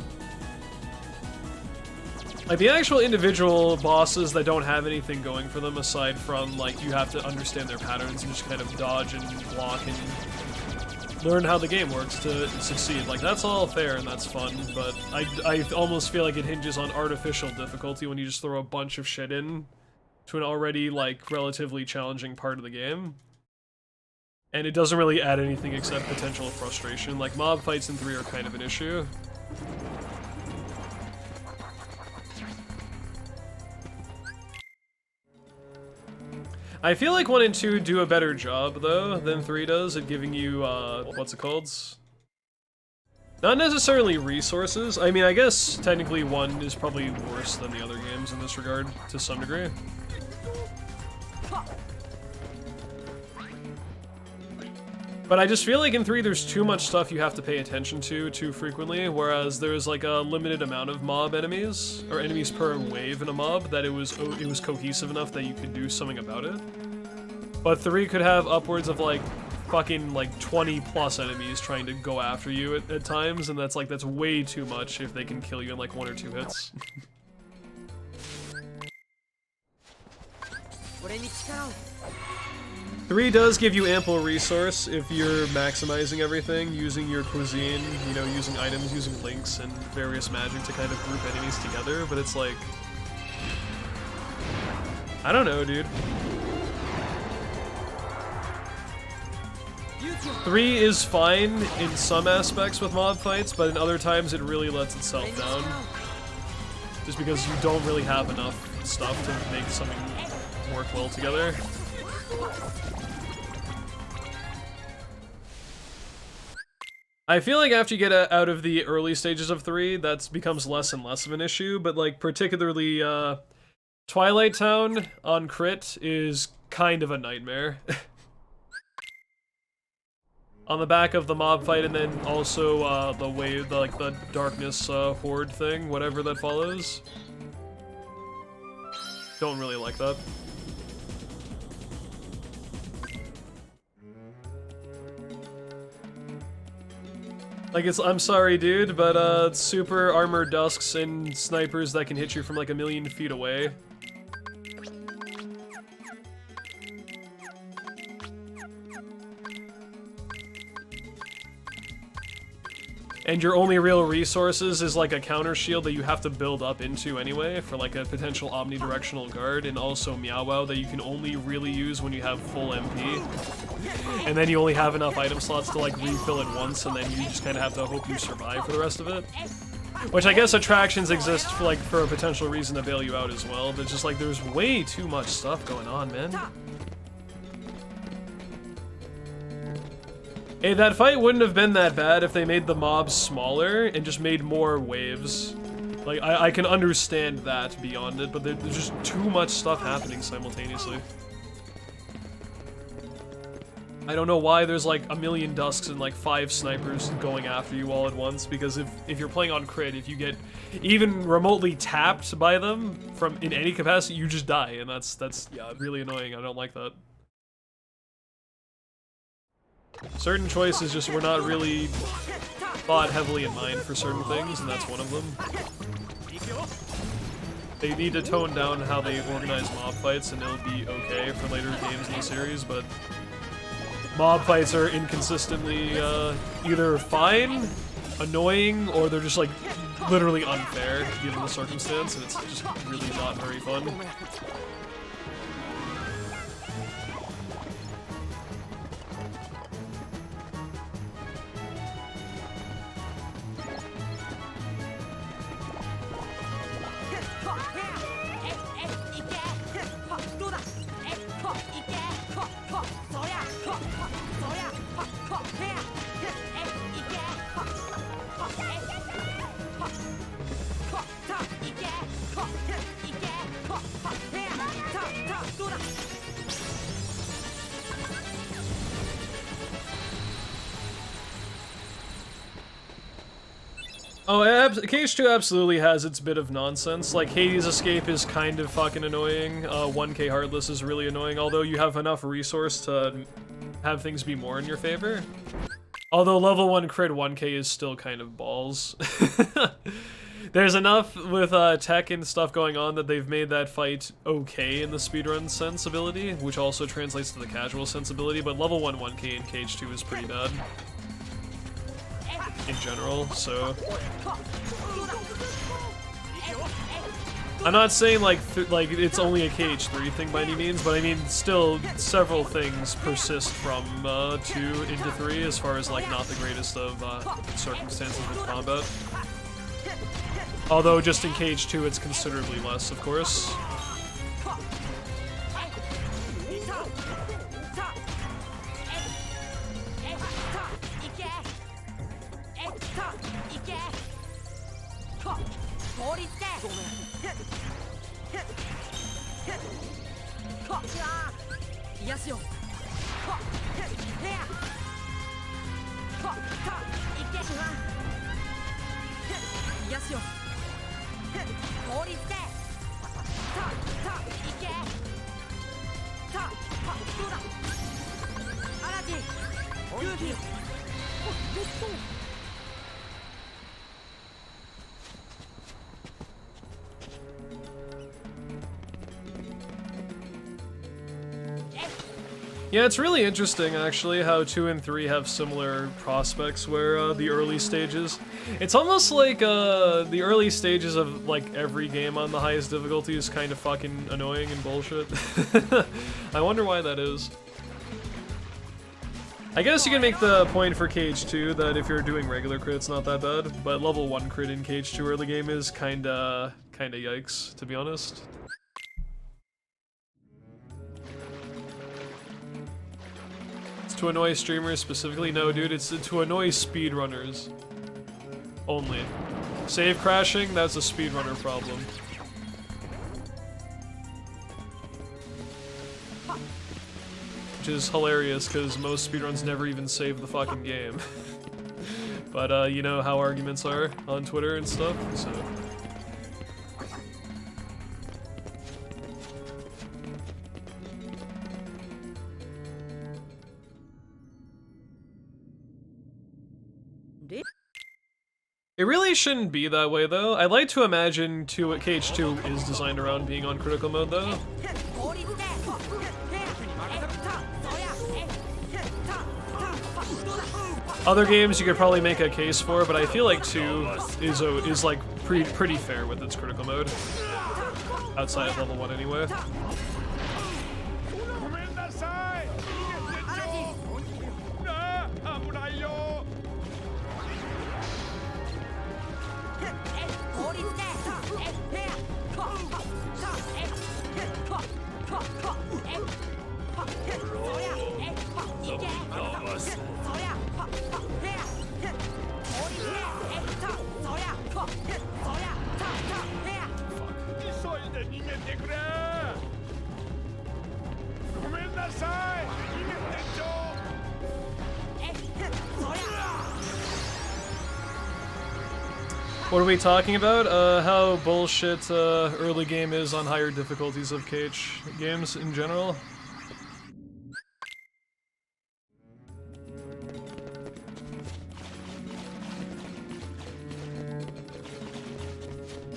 Like, the actual individual bosses that don't have anything going for them aside from, like, you have to understand their patterns and just kind of dodge and block and learn how the game works to succeed. Like, that's all fair and that's fun, but I almost feel like it hinges on artificial difficulty when you just throw a bunch of shit in to an already, like, relatively challenging part of the game. And it doesn't really add anything except potential frustration. Like, mob fights in 3 are kind of an issue. I feel like 1 and 2 do a better job, though, than 3 does at giving you, what's it called? Not necessarily resources. I mean, I guess technically 1 is probably worse than the other games in this regard, to some degree. But I just feel like in 3 there's too much stuff you have to pay attention to too frequently, whereas there's like a limited amount of mob enemies, or enemies per wave in a mob, that it was cohesive enough that you could do something about it. But 3 could have upwards of like fucking like 20 plus enemies trying to go after you at times, and that's way too much if they can kill you in like 1 or 2 hits. 3 does give you ample resource if you're maximizing everything, using your cuisine, you know, using items, using links, and various magic to kind of group enemies together, but it's like... I don't know, dude. 3 is fine in some aspects with mob fights, but in other times it really lets itself down. Just because you don't really have enough stuff to make something work well together. I feel like after you get out of the early stages of 3, that becomes less and less of an issue, but like particularly Twilight Town on crit is kind of a nightmare. On the back of the mob fight, and then also the wave, like the darkness horde thing, whatever that follows. Don't really like that. Like, I'm sorry, dude, but super armored dusks and snipers that can hit you from like 1,000,000 feet away. And your only real resources is like a counter shield that you have to build up into anyway for like a potential omnidirectional guard, and also Meow Wow that you can only really use when you have full MP. And then you only have enough item slots to like refill it once, and then you just kind of have to hope you survive for the rest of it. Which I guess attractions exist for like for a potential reason to bail you out as well, but just like there's way too much stuff going on, man. Hey, that fight wouldn't have been that bad if they made the mobs smaller and just made more waves. Like, I can understand that beyond it, but there's just too much stuff happening simultaneously. I don't know why there's like 1,000,000 dusks and like 5 snipers going after you all at once, because if you're playing on crit, if you get even remotely tapped by them from in any capacity, you just die, and that's yeah, really annoying. I don't like that. Certain choices just were not really thought heavily in mind for certain things, and that's one of them. They need to tone down how they organize mob fights, and it'll be okay for later games in the series, but mob fights are inconsistently either fine, annoying, or they're just like literally unfair given the circumstance, and it's just really not very fun. Oh, KH2 absolutely has its bit of nonsense. Like, Hades Escape is kind of fucking annoying. 1K Heartless is really annoying, although you have enough resource to have things be more in your favor. Although level 1 crit 1K is still kind of balls. There's enough with tech and stuff going on that they've made that fight okay in the speedrun sensibility, which also translates to the casual sensibility, but level 1 1K in KH2 is pretty bad. in general, so... I'm not saying like it's only a KH3 thing by any means, but I mean still several things persist from 2 into 3 as far as like not the greatest of circumstances with combat. Although just in KH2 it's considerably less, of course. Yeah, it's really interesting, actually, how 2 and 3 have similar prospects where the early stages... It's almost like the early stages of, like, every game on the highest difficulty is kind of fucking annoying and bullshit. I wonder why that is. I guess you can make the point for KH2 that if you're doing regular crit, it's not that bad, but level 1 crit in KH2 early game is kinda yikes, to be honest. To annoy streamers specifically? No, dude, it's to annoy speedrunners. Only. Save crashing, that's a speedrunner problem. Which is hilarious, because most speedruns never even save the fucking game. But, you know how arguments are on Twitter and stuff, so... It really shouldn't be that way, though. I like to imagine KH2 is designed around being on critical mode, though. Other games you could probably make a case for, but I feel like 2 is like pretty fair with its critical mode. Outside of level 1 anyway. What are we talking about? How bullshit early game is on higher difficulties of KH games in general.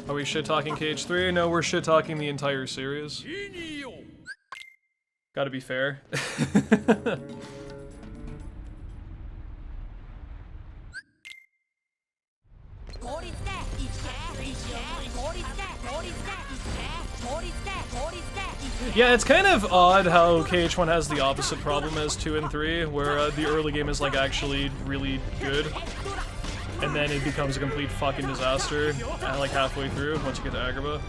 Are we shit-talking KH3? No, we're shit-talking the entire series. Gotta be fair. Yeah, it's kind of odd how KH1 has the opposite problem as 2 and 3, where the early game is like actually really good, and then it becomes a complete fucking disaster like halfway through once you get to Agrabah.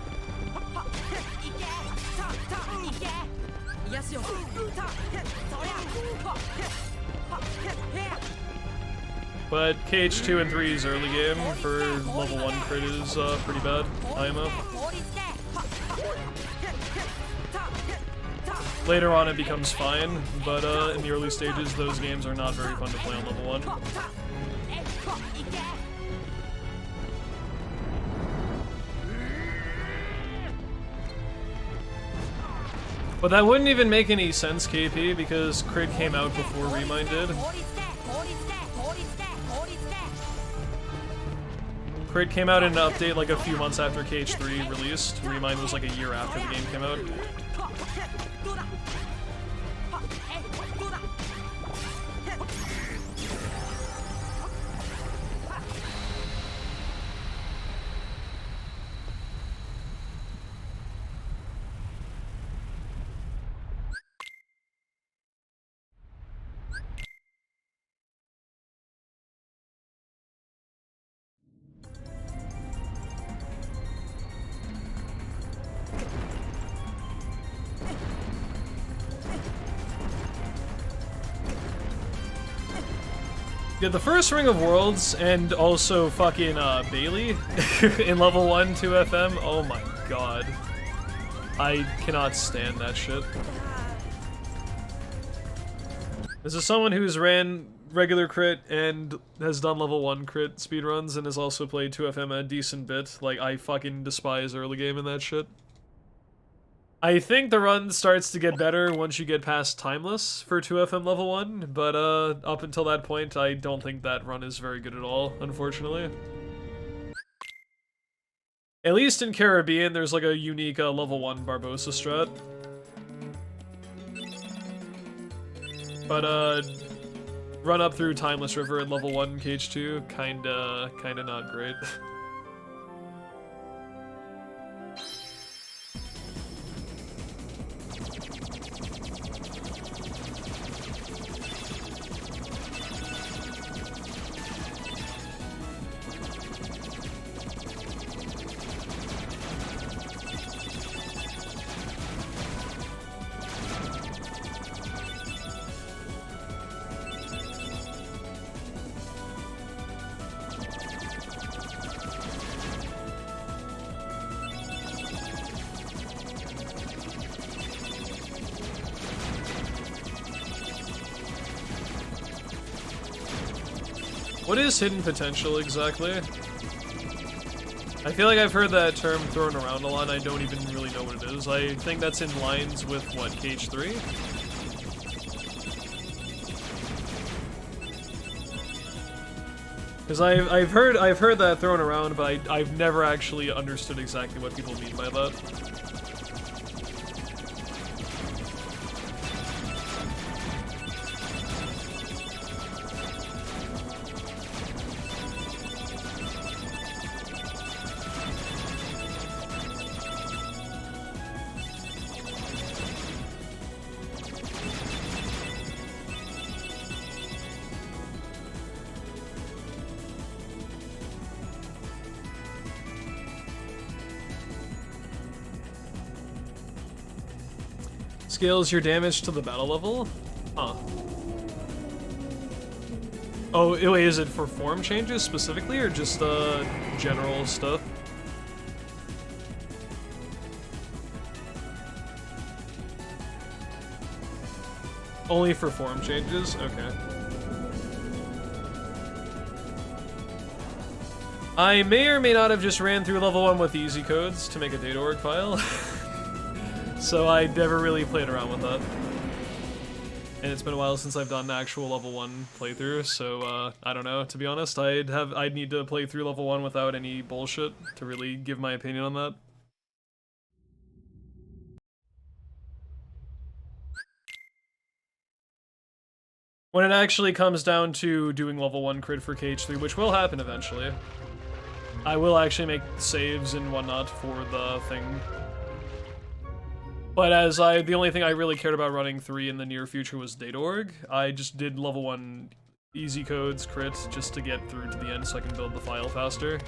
But KH2 and 3's early game for level 1 crit is pretty bad, IMO. Later on it becomes fine, but in the early stages those games are not very fun to play on level 1. But that wouldn't even make any sense, KP, because crit came out before Remind did. Crit came out in an update like a few months after KH3 released. Remind was like a year after the game came out. Yeah, the first Ring of Worlds and also fucking Bailey in level 1 2FM. Oh my god. I cannot stand that shit. This is someone who's ran regular crit and has done level 1 crit speedruns and has also played 2FM a decent bit. Like, I fucking despise early game in that shit. I think the run starts to get better once you get past Timeless for 2FM level 1, but up until that point, I don't think that run is very good at all, unfortunately. At least in Caribbean, there's like a unique level 1 Barbossa strat. But run up through Timeless River at level 1 KH2, kinda not great. What is hidden potential exactly? I feel like I've heard that term thrown around a lot and I don't even really know what it is. I think that's in lines with, what, KH3? Because I've heard that thrown around, but I've never actually understood exactly what people mean by that. Scales your damage to the battle level? Huh. Oh, wait, is it for form changes specifically, or just, general stuff? Only for form changes? Okay. I may or may not have just ran through level 1 with easy codes to make a data.org file. So I never really played around with that. And it's been a while since I've done an actual level 1 playthrough, so I don't know, to be honest. I'd need to play through level 1 without any bullshit to really give my opinion on that. When it actually comes down to doing level 1 crit for KH3, which will happen eventually, I will actually make saves and whatnot for the thing. But as the only thing I really cared about running 3 in the near future was data.org, I just did level 1 easy codes, crit, just to get through to the end so I can build the file faster.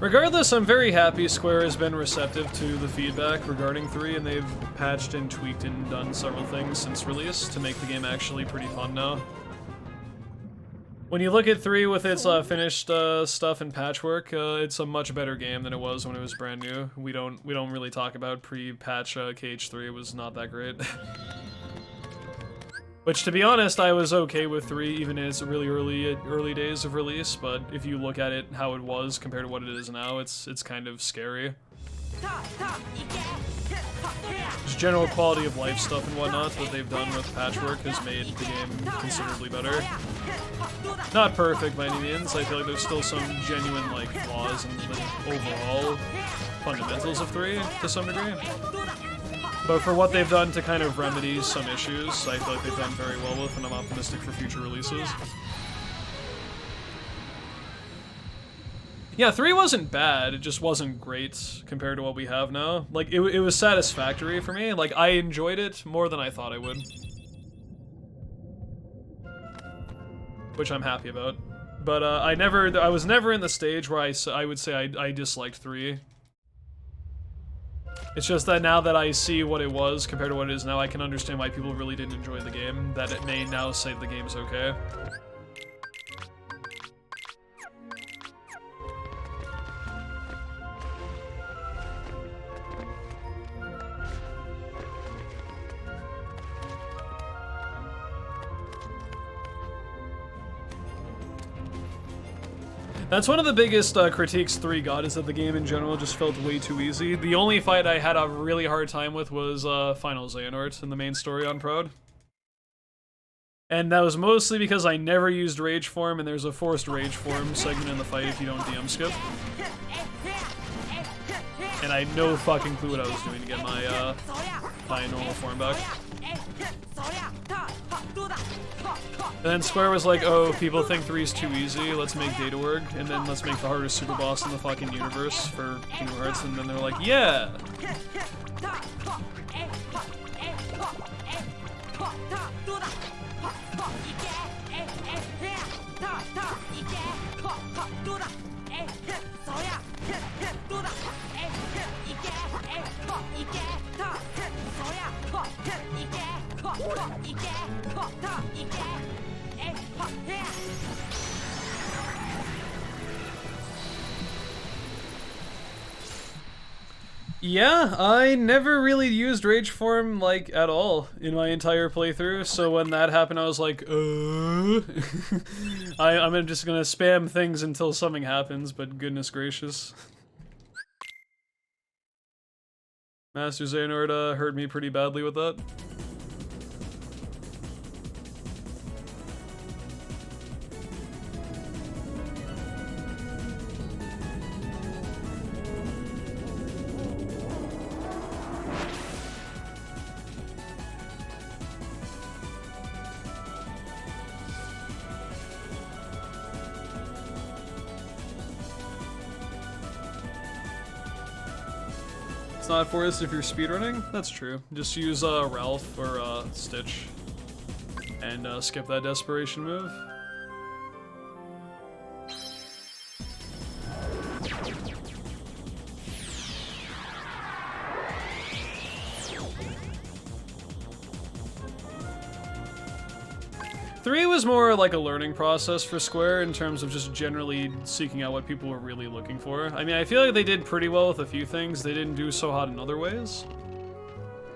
Regardless, I'm very happy Square has been receptive to the feedback regarding 3, and they've patched and tweaked and done several things since release to make the game actually pretty fun now. When you look at 3 with its finished stuff and patchwork, it's a much better game than it was when it was brand new. We don't really talk about pre-patch KH3, it was not that great. Which, to be honest, I was okay with 3 even in its really early days of release, but if you look at it how it was compared to what it is now, it's kind of scary. Just general quality of life stuff and whatnot that they've done with patchwork has made the game considerably better. Not perfect by any means, I feel like there's still some genuine like flaws in the overall fundamentals of 3 to some degree. But for what they've done to kind of remedy some issues, I feel like they've done very well with, and I'm optimistic for future releases. Yeah, 3 wasn't bad, it just wasn't great compared to what we have now. Like, it was satisfactory for me. Like, I enjoyed it more than I thought I would. Which I'm happy about. But I was never in the stage where I would say I disliked 3. It's just that now that I see what it was compared to what it is now, I can understand why people really didn't enjoy the game, that it may now say the game's okay. That's one of the biggest critiques 3 got, is that the game in general just felt way too easy. The only fight I had a really hard time with was Final Xehanort in the main story on Prod. And that was mostly because I never used Rage Form, and there's a forced Rage Form segment in the fight if you don't DM skip. And I had no fucking clue what I was doing to get my normal form back. And then Square was like, oh, people think 3's too easy, let's make Data Work, and then let's make the hardest super boss in the fucking universe for Kingdom Hearts, and then they're like, yeah! Yeah, I never really used Rage Form, like, at all in my entire playthrough, so when that happened I was like, I'm just gonna spam things until something happens, but goodness gracious. Master Xehanort hurt me pretty badly with that. Not forced if you're speedrunning? That's true. Just use Ralph or Stitch and skip that desperation move. Three was more like a learning process for Square in terms of just generally seeking out what people were really looking for. I mean, I feel like they did pretty well with a few things. They didn't do so hot in other ways.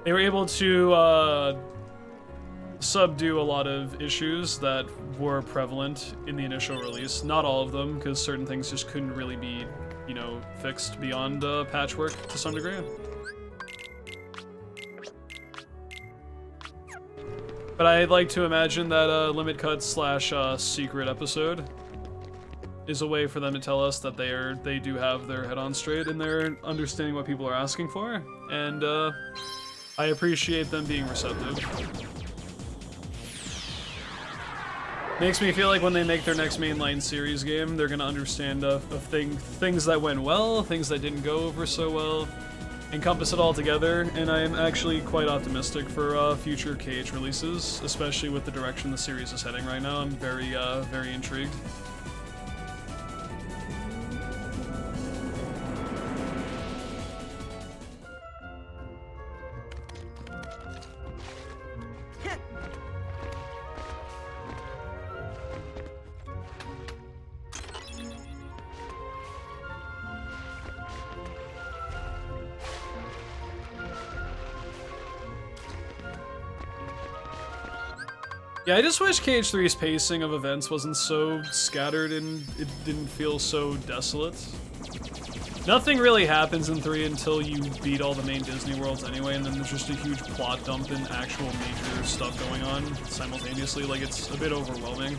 They were able to subdue a lot of issues that were prevalent in the initial release. Not all of them, because certain things just couldn't really be, you know, fixed beyond patchwork to some degree. But I'd like to imagine that limit cut slash secret episode is a way for them to tell us that they do have their head on straight and they're understanding what people are asking for, and I appreciate them being receptive. Makes me feel like when they make their next mainline series game, they're gonna understand things that went well, things that didn't go over so well, encompass it all together, and I am actually quite optimistic for future KH releases, especially with the direction the series is heading right now. I'm very intrigued. Yeah, I just wish KH3's pacing of events wasn't so scattered and it didn't feel so desolate. Nothing really happens in 3 until you beat all the main Disney worlds anyway, and then there's just a huge plot dump and actual major stuff going on simultaneously. Like, it's a bit overwhelming.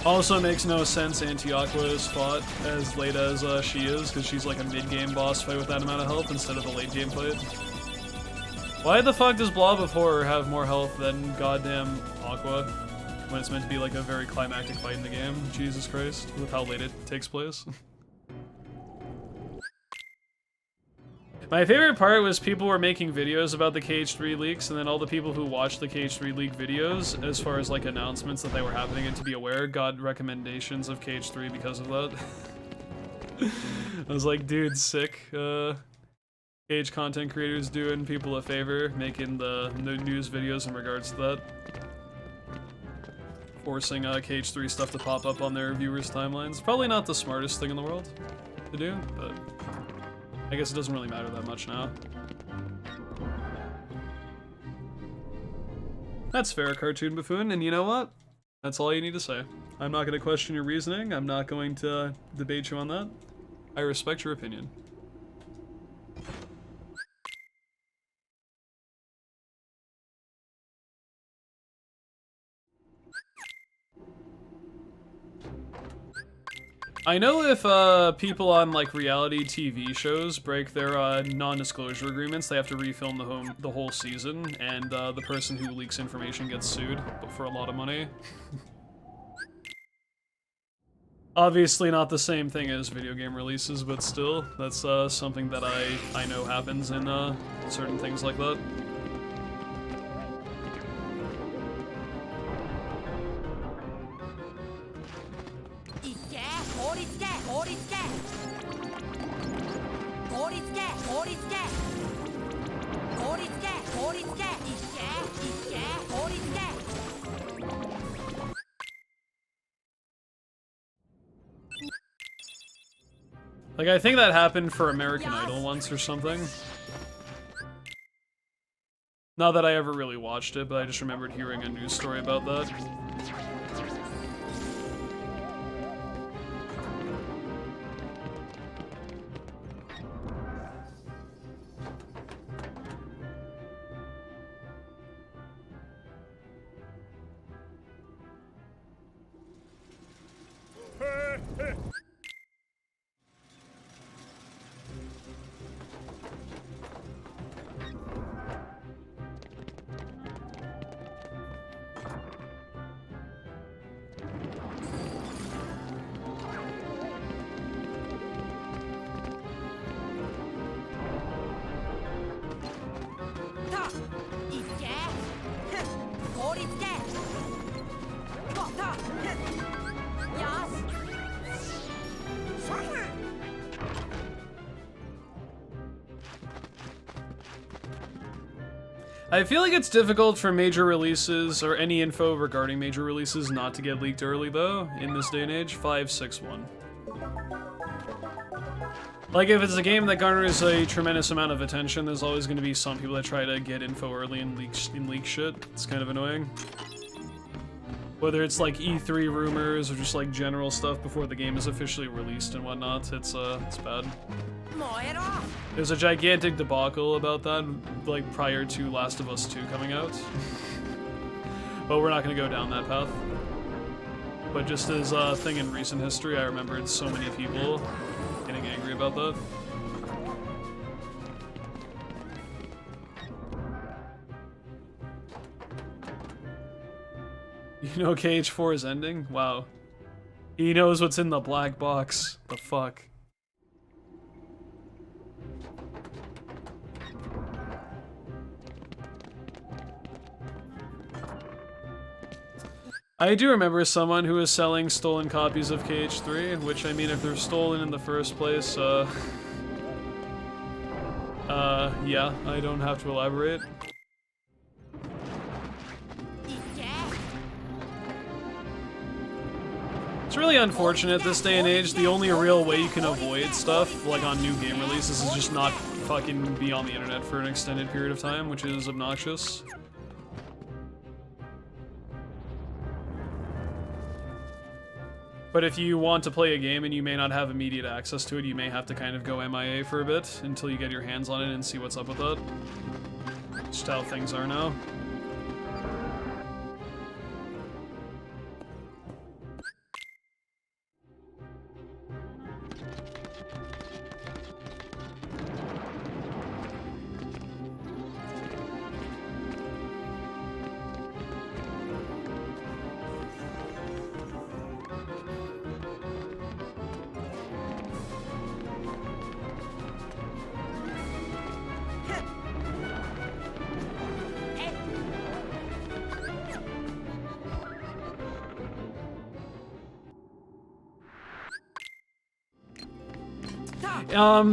Also makes no sense Anti-Aqua is fought as late as she is, because she's like a mid-game boss fight with that amount of health instead of a late-game fight. Why the fuck does Blob of Horror have more health than goddamn Aqua? when it's meant to be like a very climactic fight in the game. Jesus Christ, with how late it takes place. My favorite part was people were making videos about the KH3 leaks, and then all the people who watched the KH3 leak videos, as far as like announcements that they were happening and to be aware, got recommendations of KH3 because of that. I was like, dude, sick. KH content creators doing people a favor, making the news videos in regards to that. Forcing KH3 stuff to pop up on their viewers' timelines. Probably not the smartest thing in the world to do, but I guess it doesn't really matter that much now. That's fair, Cartoon Buffoon, and you know what? That's all you need to say. I'm not going to question your reasoning, I'm not going to debate you on that. I respect your opinion. I know if people on like reality TV shows break their non-disclosure agreements, they have to refilm the whole season, and the person who leaks information gets sued, but for a lot of money. Obviously not the same thing as video game releases, but still, that's something that I know happens in certain things like that. Like, I think that happened for American Idol once or something. Not that I ever really watched it, but I just remembered hearing a news story about that. I feel like it's difficult for major releases, or any info regarding major releases, not to get leaked early, though, in this day and age. 561. Like, if it's a game that garners a tremendous amount of attention, there's always going to be some people that try to get info early and leak shit. It's kind of annoying. Whether it's like E3 rumors or just like general stuff before the game is officially released and whatnot, it's bad. There's a gigantic debacle about that, like prior to Last of Us 2 coming out. But we're not gonna go down that path. But just as a thing in recent history, I remembered so many people getting angry about that. You know KH4 is ending? Wow. He knows what's in the black box. The fuck? I do remember someone who was selling stolen copies of KH3, which, I mean, if they're stolen in the first place, yeah, I don't have to elaborate. It's really unfortunate this day and age. The only real way you can avoid stuff, like on new game releases, is just not fucking be on the internet for an extended period of time, which is obnoxious. But if you want to play a game and you may not have immediate access to it, you may have to kind of go MIA for a bit until you get your hands on it and see what's up with that. Just how things are now.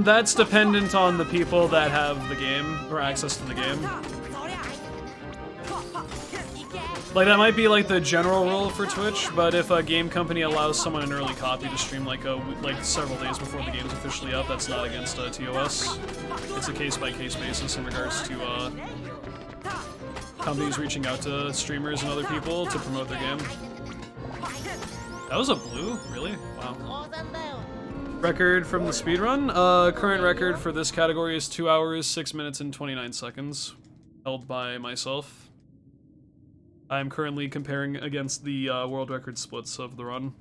That's dependent on the people that have the game, or access to the game. Like, that might be, like, the general rule for Twitch, but if a game company allows someone an early copy to stream, like, several days before the game's officially out, that's not against TOS. It's a case-by-case basis in regards to, companies reaching out to streamers and other people to promote their game. That was a blue? Really? Wow. Record from the speedrun? Current record for this category is 2 hours, 6 minutes, and 29 seconds. Held by myself. I'm currently comparing against the world record splits of the run.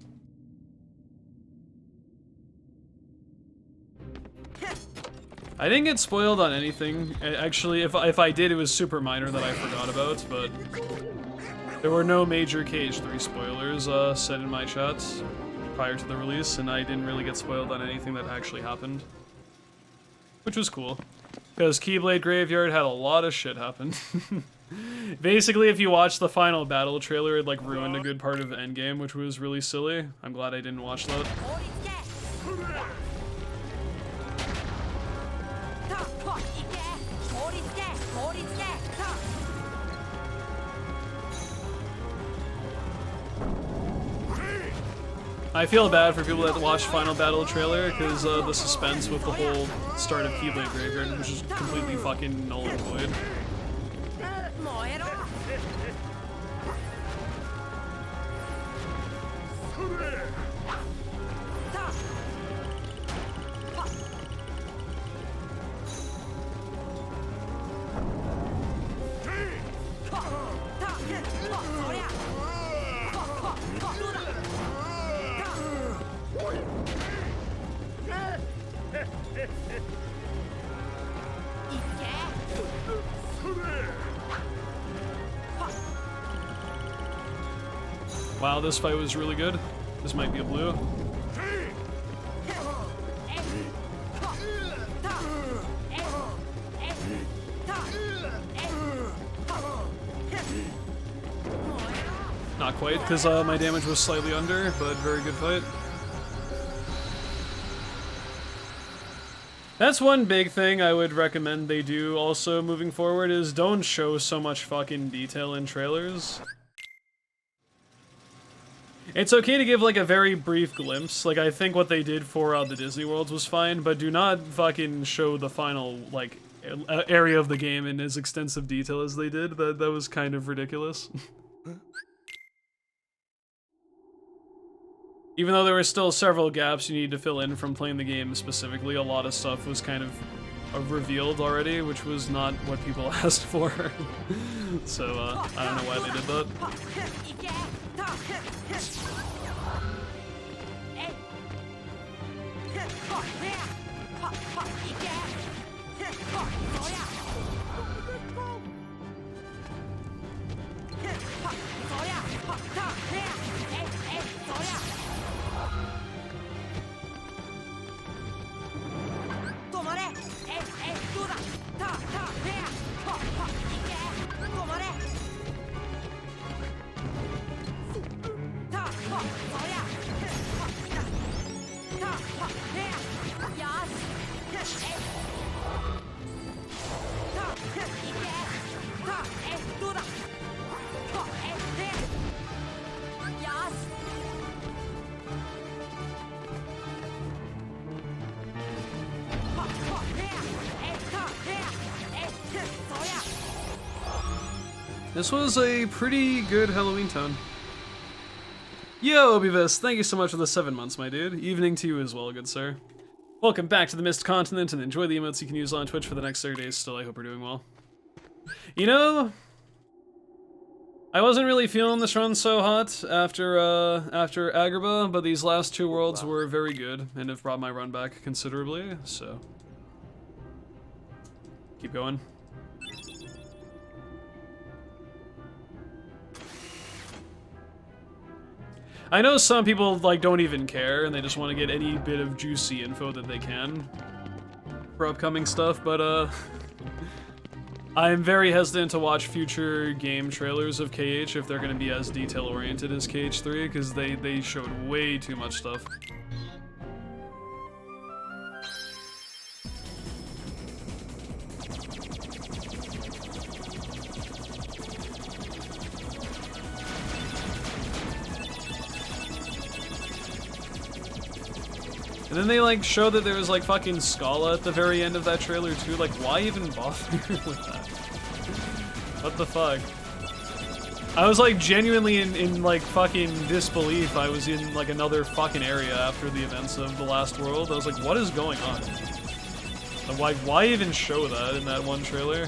I didn't get spoiled on anything. Actually, if I did, it was super minor that I forgot about, but there were no major KH3 spoilers said in my chat prior to the release, and I didn't really get spoiled on anything that actually happened. Which was cool, because Keyblade Graveyard had a lot of shit happen. Basically, if you watch the final battle trailer, it like ruined a good part of the endgame, which was really silly. I'm glad I didn't watch that. I feel bad for people that watch Final Battle trailer, because the suspense with the whole start of Keyblade Graveyard was just completely fucking null and void. Wow, this fight was really good. This might be a blue. Not quite, because my damage was slightly under, but very good fight. That's one big thing I would recommend they do also moving forward, is don't show so much fucking detail in trailers. It's okay to give like a very brief glimpse, like I think what they did for the Disney Worlds was fine, but do not fucking show the final like area of the game in as extensive detail as they did. That was kind of ridiculous. Even though there were still several gaps you need to fill in from playing the game specifically, a lot of stuff was kind of revealed already, which was not what people asked for. So, I don't know why they did that. This was a pretty good Halloween tone. Yo, Obivis, thank you so much for the 7 months, my dude. Evening to you as well, good sir. Welcome back to the Mist Continent, and enjoy the emotes you can use on Twitch for the next 30 days still. I hope we're doing well. You know, I wasn't really feeling this run so hot after Agrabah, but these last 2 worlds were very good, and have brought my run back considerably, so... keep going. I know some people like don't even care and they just want to get any bit of juicy info that they can for upcoming stuff, but I'm very hesitant to watch future game trailers of KH if they're going to be as detail oriented as KH3, because they showed way too much stuff. And then they like showed that there was like fucking Scala at the very end of that trailer too. Like, why even bother with that? What the fuck? I was like genuinely in like fucking disbelief. I was in like another fucking area after the events of The Last World. I was like, what is going on? And why even show that in that one trailer?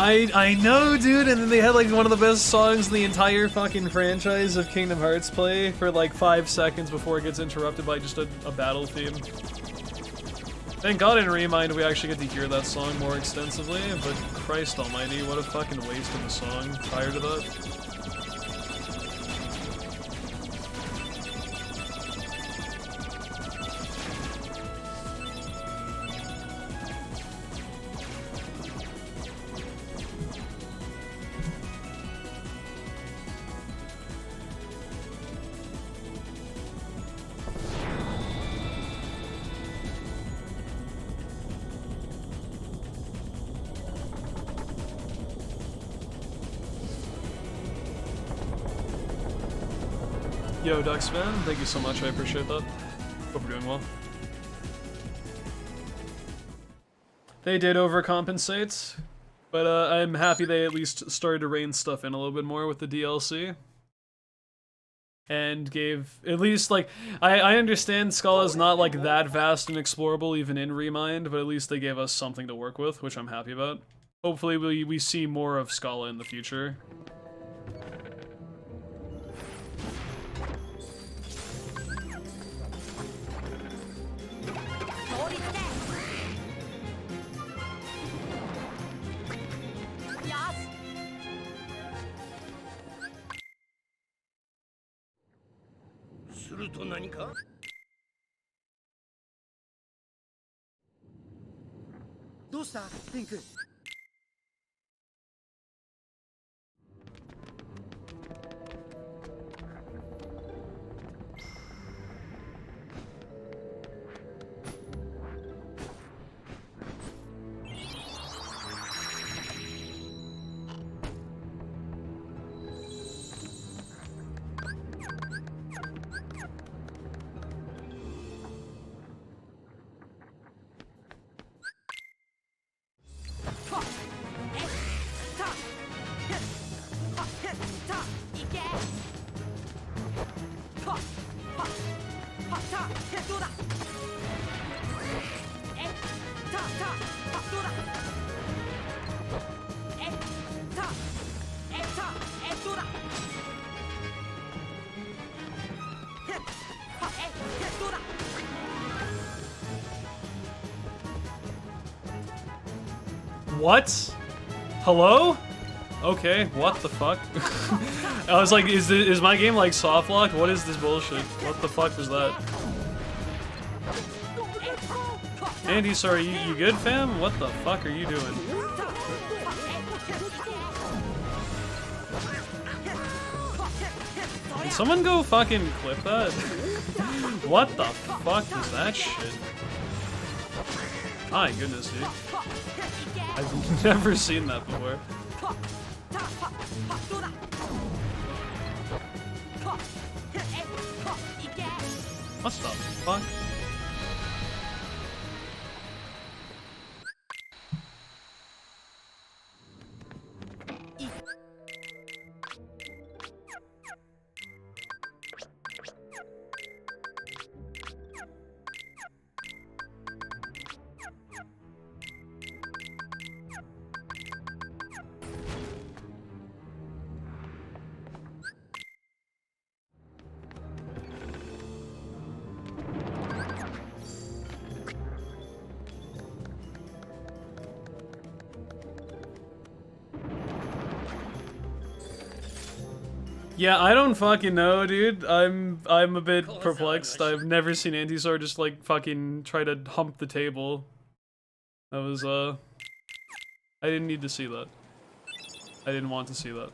I know, dude, and then they had like one of the best songs in the entire fucking franchise of Kingdom Hearts play for like 5 seconds before it gets interrupted by just a battle theme. Thank God in Remind we actually get to hear that song more extensively, but Christ almighty, what a fucking waste of a song prior to that. Yo, Ducksman, thank you so much, I appreciate that. Hope you're doing well. They did overcompensate, but I'm happy they at least started to rein stuff in a little bit more with the DLC. And gave, at least, like, I understand Scala's not, like, that vast and explorable even in Remind, but at least they gave us something to work with, which I'm happy about. Hopefully we see more of Scala in the future. What? Hello? Okay, what the fuck? I was like, is my game like soft locked? What is this bullshit? What the fuck was that? Andy, sorry, you good, fam? What the fuck are you doing? Can someone go fucking clip that? What the fuck is that shit? My goodness, dude. I've never seen that before. What the fuck? Yeah, I don't fucking know, dude. I'm a bit perplexed. I've never seen Antisor just like fucking try to hump the table. That was I didn't need to see that. I didn't want to see that.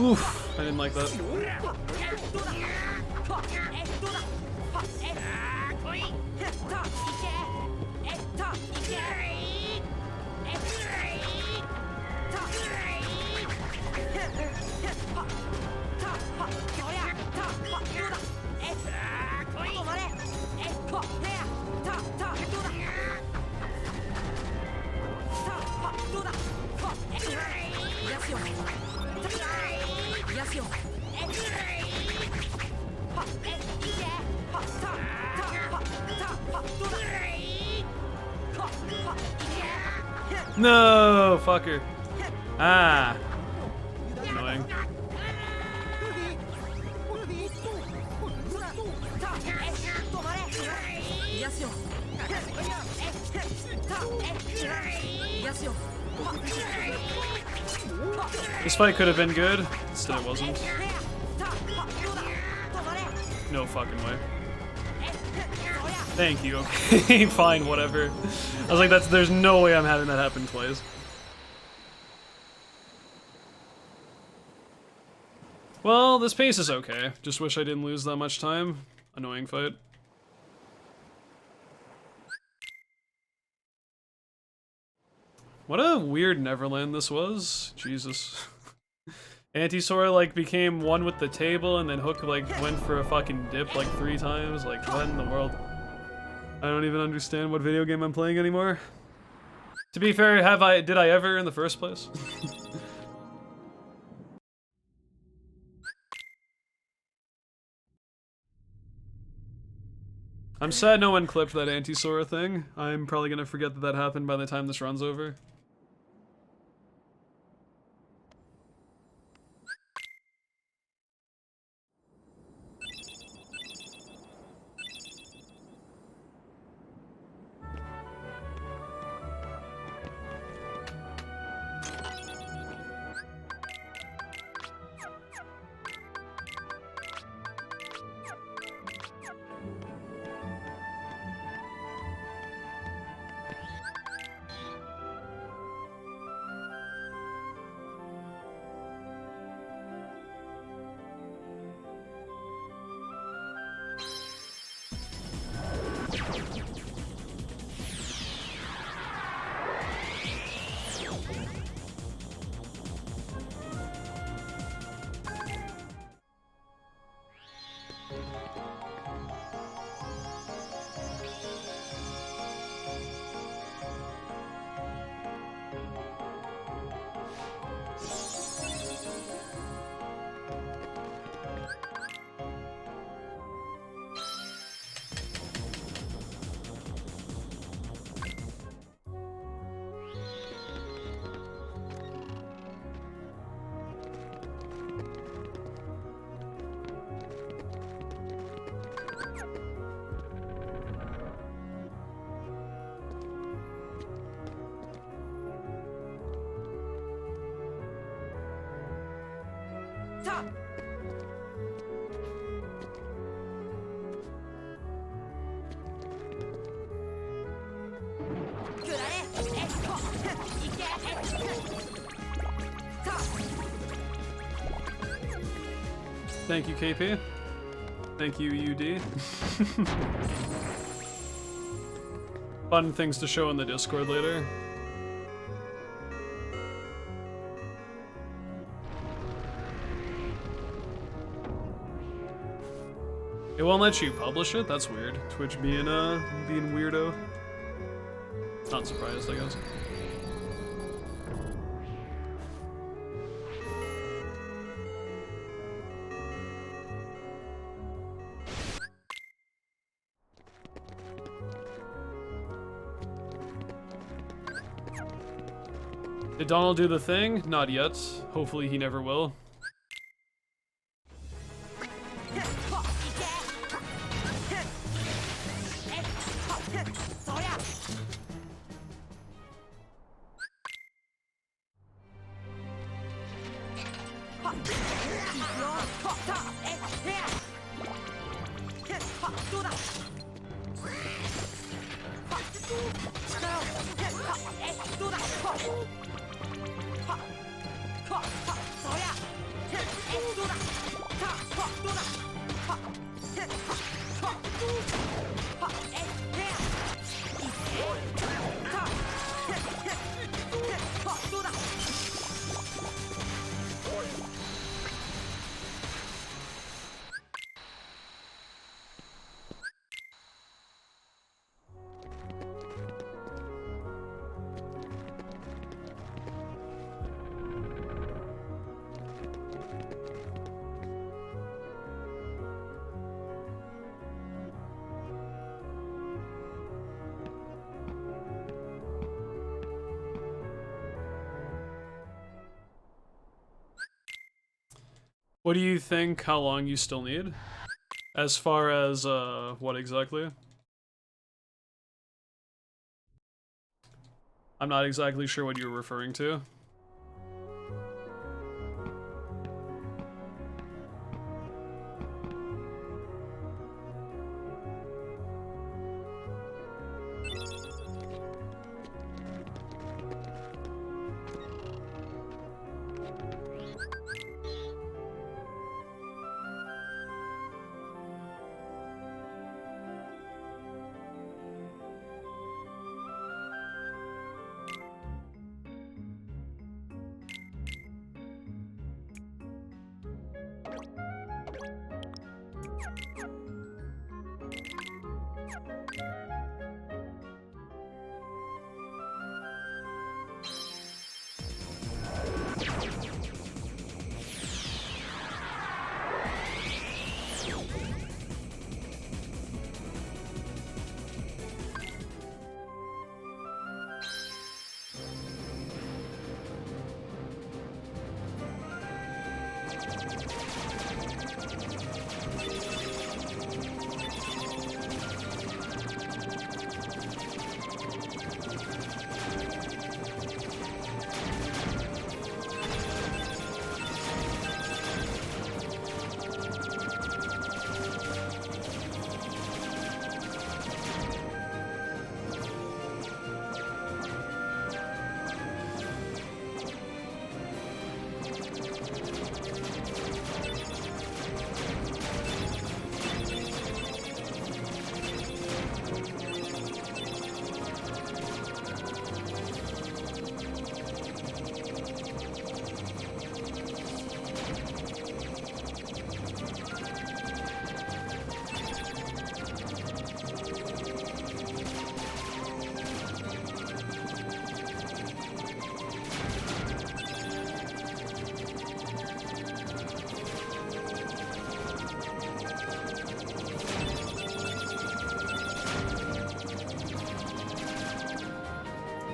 Oof, I didn't like that. No, fucker. Ah. Annoying. This fight could have been good, instead it wasn't. No fucking way. Thank you, okay, fine, whatever. I was like, there's no way I'm having that happen twice. Well, this pace is okay. Just wish I didn't lose that much time. Annoying fight. What a weird Neverland this was. Jesus. Anti-Sora, like, became one with the table, and then Hook, like, went for a fucking dip, like, 3 times. Like, what in the world? I don't even understand what video game I'm playing anymore. To be fair, did I ever in the first place? I'm sad no one clipped that Anti-Sora thing. I'm probably gonna forget that that happened by the time this run's over. Thank you, KP. Thank you, UD. Fun things to show in the Discord later. It won't let you publish it? That's weird. Twitch being weirdo. Not surprised, I guess. Did Donald do the thing? Not yet. Hopefully he never will. What do you think how long you still need? As far as, what exactly? I'm not exactly sure what you're referring to.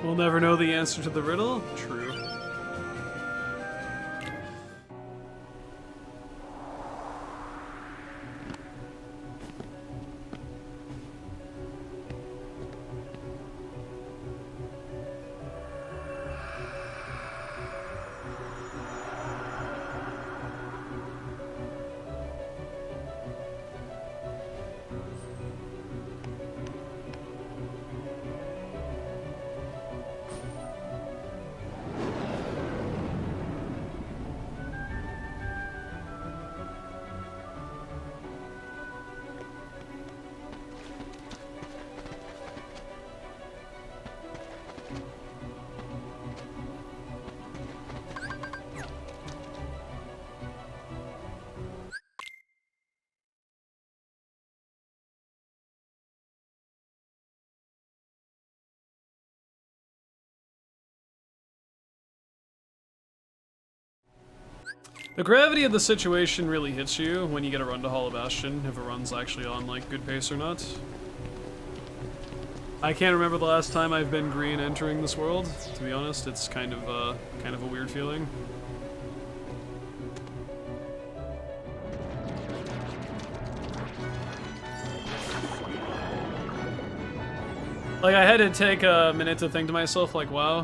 We'll never know the answer to the riddle? True. The gravity of the situation really hits you when you get a run to Hollow Bastion, if it runs actually on like good pace or not. I can't remember the last time I've been green entering this world, to be honest. It's kind of a weird feeling. Like, I had to take a minute to think to myself, like, wow,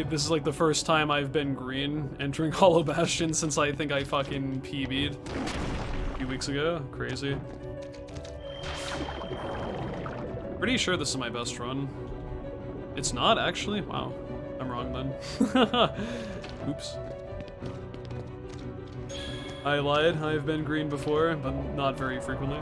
this is like the first time I've been green entering Hollow Bastion since I think I fucking PB'd a few weeks ago. Crazy. Pretty sure this is my best run. It's not, actually? Wow. I'm wrong then. Oops. I lied. I've been green before, but not very frequently.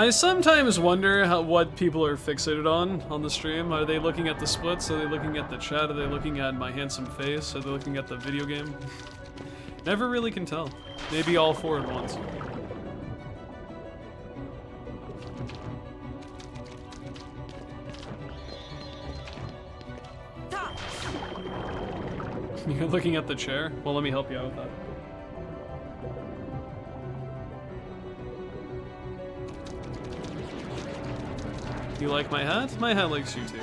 I sometimes wonder what people are fixated on the stream. Are they looking at the splits? Are they looking at the chat? Are they looking at my handsome face? Are they looking at the video game? Never really can tell. Maybe all four at once. You're looking at the chair? Well, let me help you out with that. You like my hat? My hat likes you too.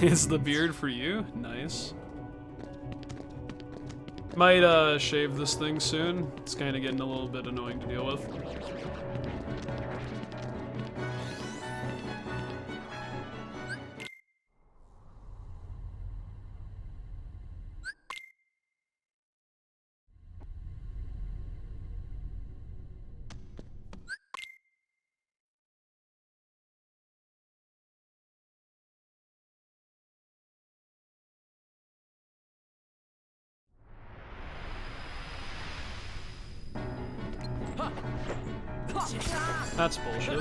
Is the beard for you? Nice. Might shave this thing soon. It's kind of getting a little bit annoying to deal with. That's bullshit.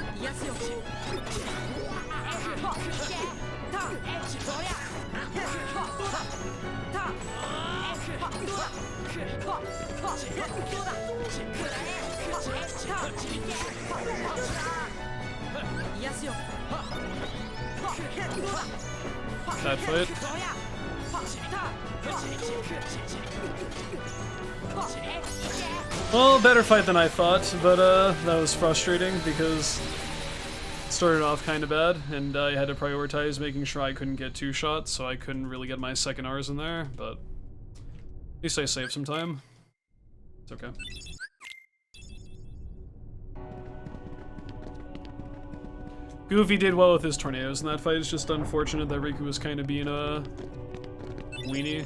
That fight. Well, better fight than I thought, but that was frustrating because it started off kind of bad, and I had to prioritize making sure I couldn't get 2 shots, so I couldn't really get my second R's in there, but at least I saved some time. It's okay. Goofy did well with his tornadoes in that fight. It's just unfortunate that Riku was kind of being a weenie.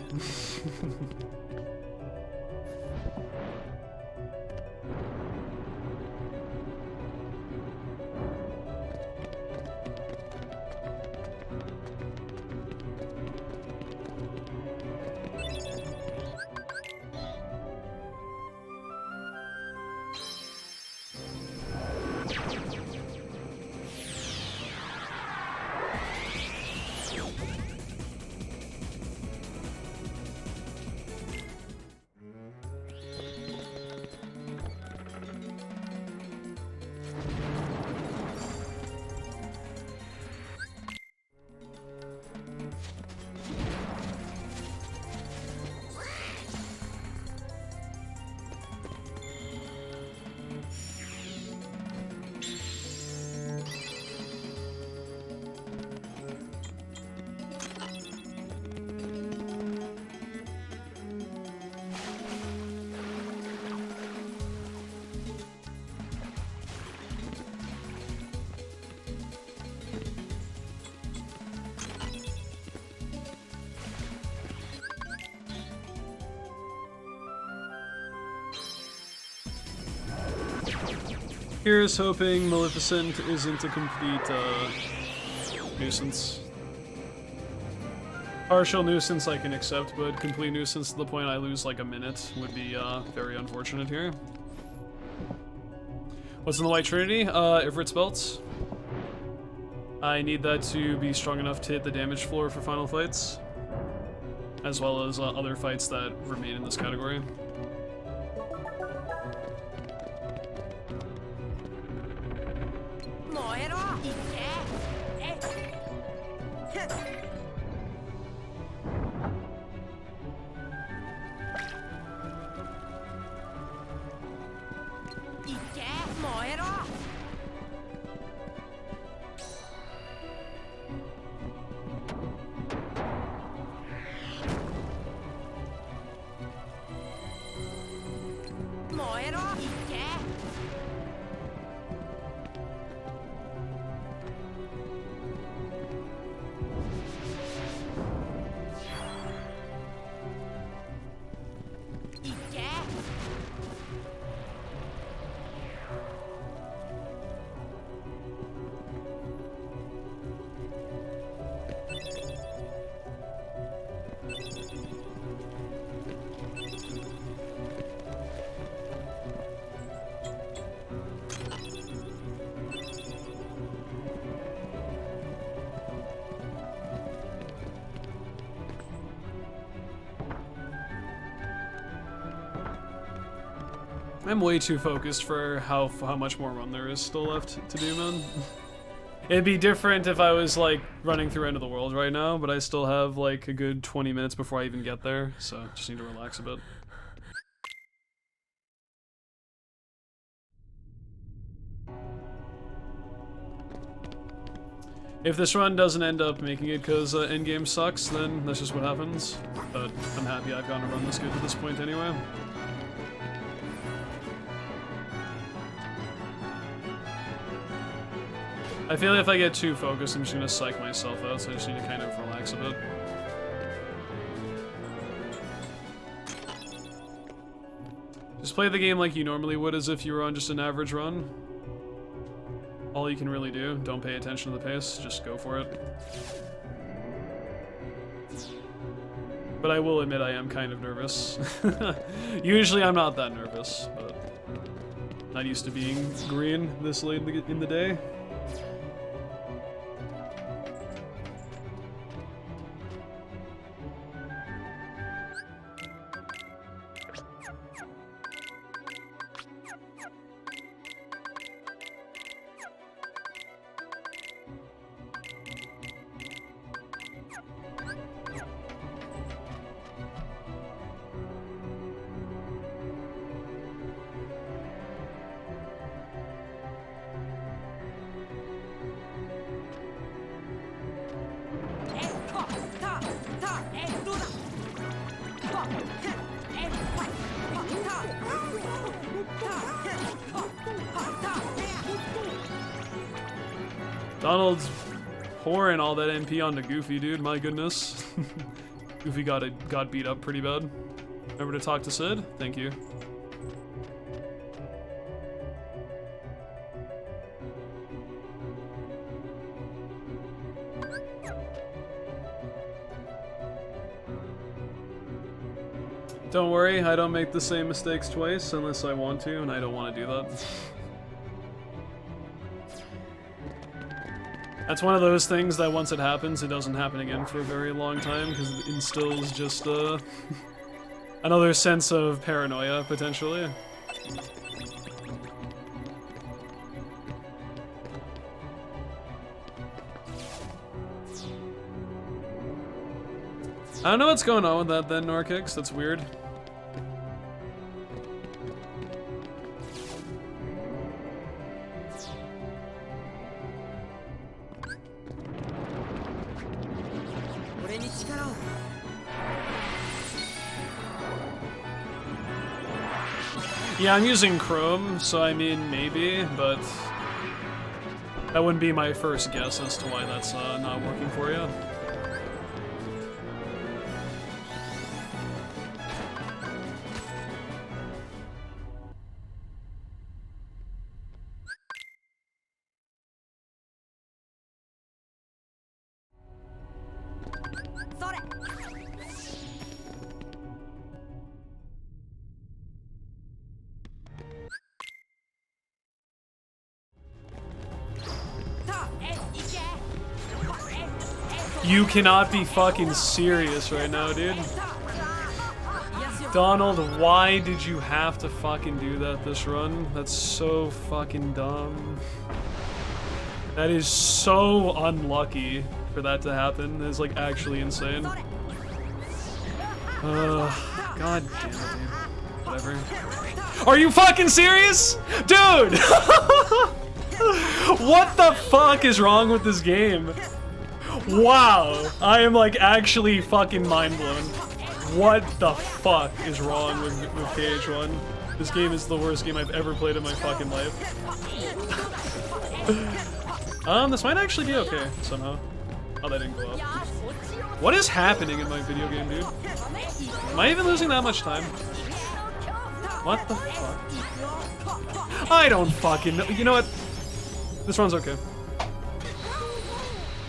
Here's hoping Maleficent isn't a complete nuisance. Partial nuisance I can accept, but complete nuisance to the point I lose like a minute would be very unfortunate here. What's in the White Trinity? Ifrit's belts. I need that to be strong enough to hit the damage floor for final fights, as well as other fights that remain in this category. I'm way too focused for how much more run there is still left to do, man. It'd be different if I was like running through End of the World right now, but I still have like a good 20 minutes before I even get there, so just need to relax a bit. If this run doesn't end up making it because endgame sucks, then that's just what happens. But I'm happy I've gotten a run this good to this point anyway. I feel like if I get too focused, I'm just gonna psych myself out, so I just need to kind of relax a bit. Just play the game like you normally would as if you were on just an average run. All you can really do. Don't pay attention to the pace, just go for it. But I will admit I am kind of nervous. Usually I'm not that nervous, but not used to being green this late in the day. Donald's pouring all that MP onto Goofy, dude. My goodness. Goofy got beat up pretty bad. Remember to talk to Sid? Thank you. Don't worry, I don't make the same mistakes twice unless I want to, and I don't want to do that. That's one of those things that once it happens, it doesn't happen again for a very long time, because it instills just another sense of paranoia, potentially. I don't know what's going on with that then, Norkix. That's weird. Yeah, I'm using Chrome, so I mean, maybe, but that wouldn't be my first guess as to why that's not working for you. You cannot be fucking serious right now, dude. Donald, why did you have to fucking do that this run? That's so fucking dumb. That is so unlucky for that to happen. It's like actually insane. God damn it, dude. Whatever. Are you fucking serious? Dude! What the fuck is wrong with this game? Wow, I am like actually fucking mind blown. What the fuck is wrong with KH1? This game is the worst game I've ever played in my fucking life. This might actually be okay somehow. Oh, that didn't go up. What is happening in my video game, dude? Am I even losing that much time? What the fuck? I don't fucking know. You know what? This one's okay.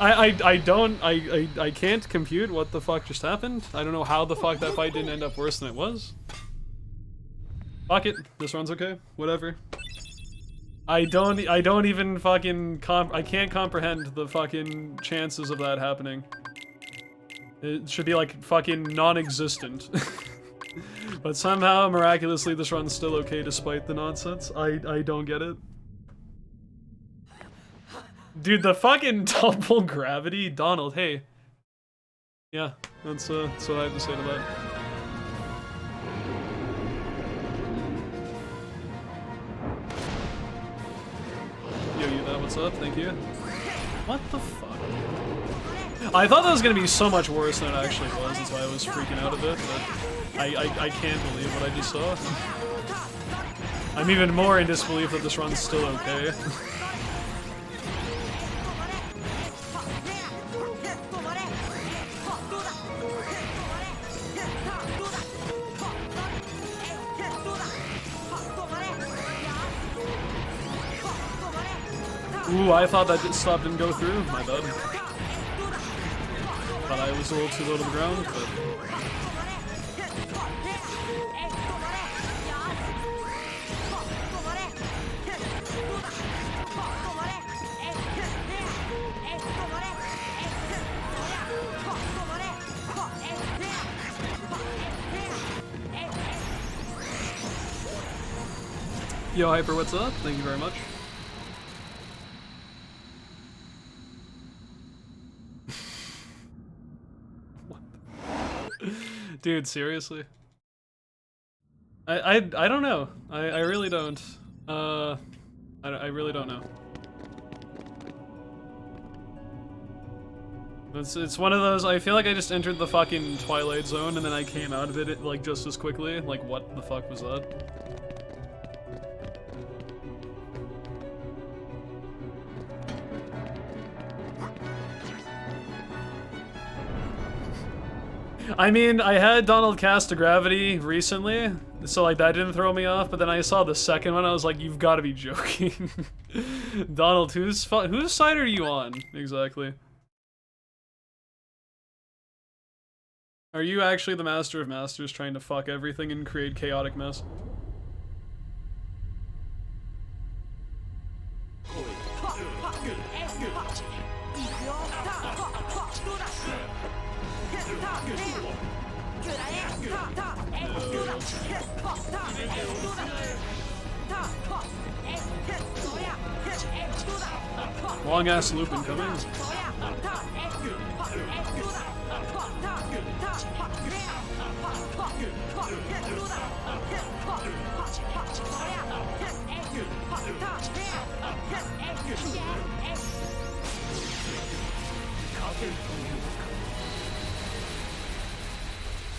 I can't compute what the fuck just happened. I don't know how the fuck that fight didn't end up worse than it was. Fuck it, this one's okay. Whatever. I don't even fucking I can't comprehend the fucking chances of that happening. It should be like fucking non-existent. But somehow, miraculously, this run's still okay despite the nonsense. I don't get it. Dude, the fucking double gravity? Donald, hey. Yeah, that's what I have to say to that. Yo, you that, what's up? Thank you. What the fuck? I thought that was gonna be so much worse than it actually was, that's why I was freaking out a bit, but I can't believe what I just saw. I'm even more in disbelief that this run's still okay. Ooh, I thought that stop didn't go through. My bad. Thought I was a little too low to the ground, but... Yo, Hyper, what's up? Thank you very much. Dude, seriously? I don't know. I really don't. I really don't know. It's one of those, I feel like I just entered the fucking Twilight Zone and then I came out of it like just as quickly. Like, what the fuck was that? I mean, I had Donald cast a gravity recently, so like that didn't throw me off, but then I saw the second one, I was like, you've got to be joking. Donald, whose side are you on, exactly? Are you actually the master of masters trying to fuck everything and create chaotic mess? Long ass loop incoming.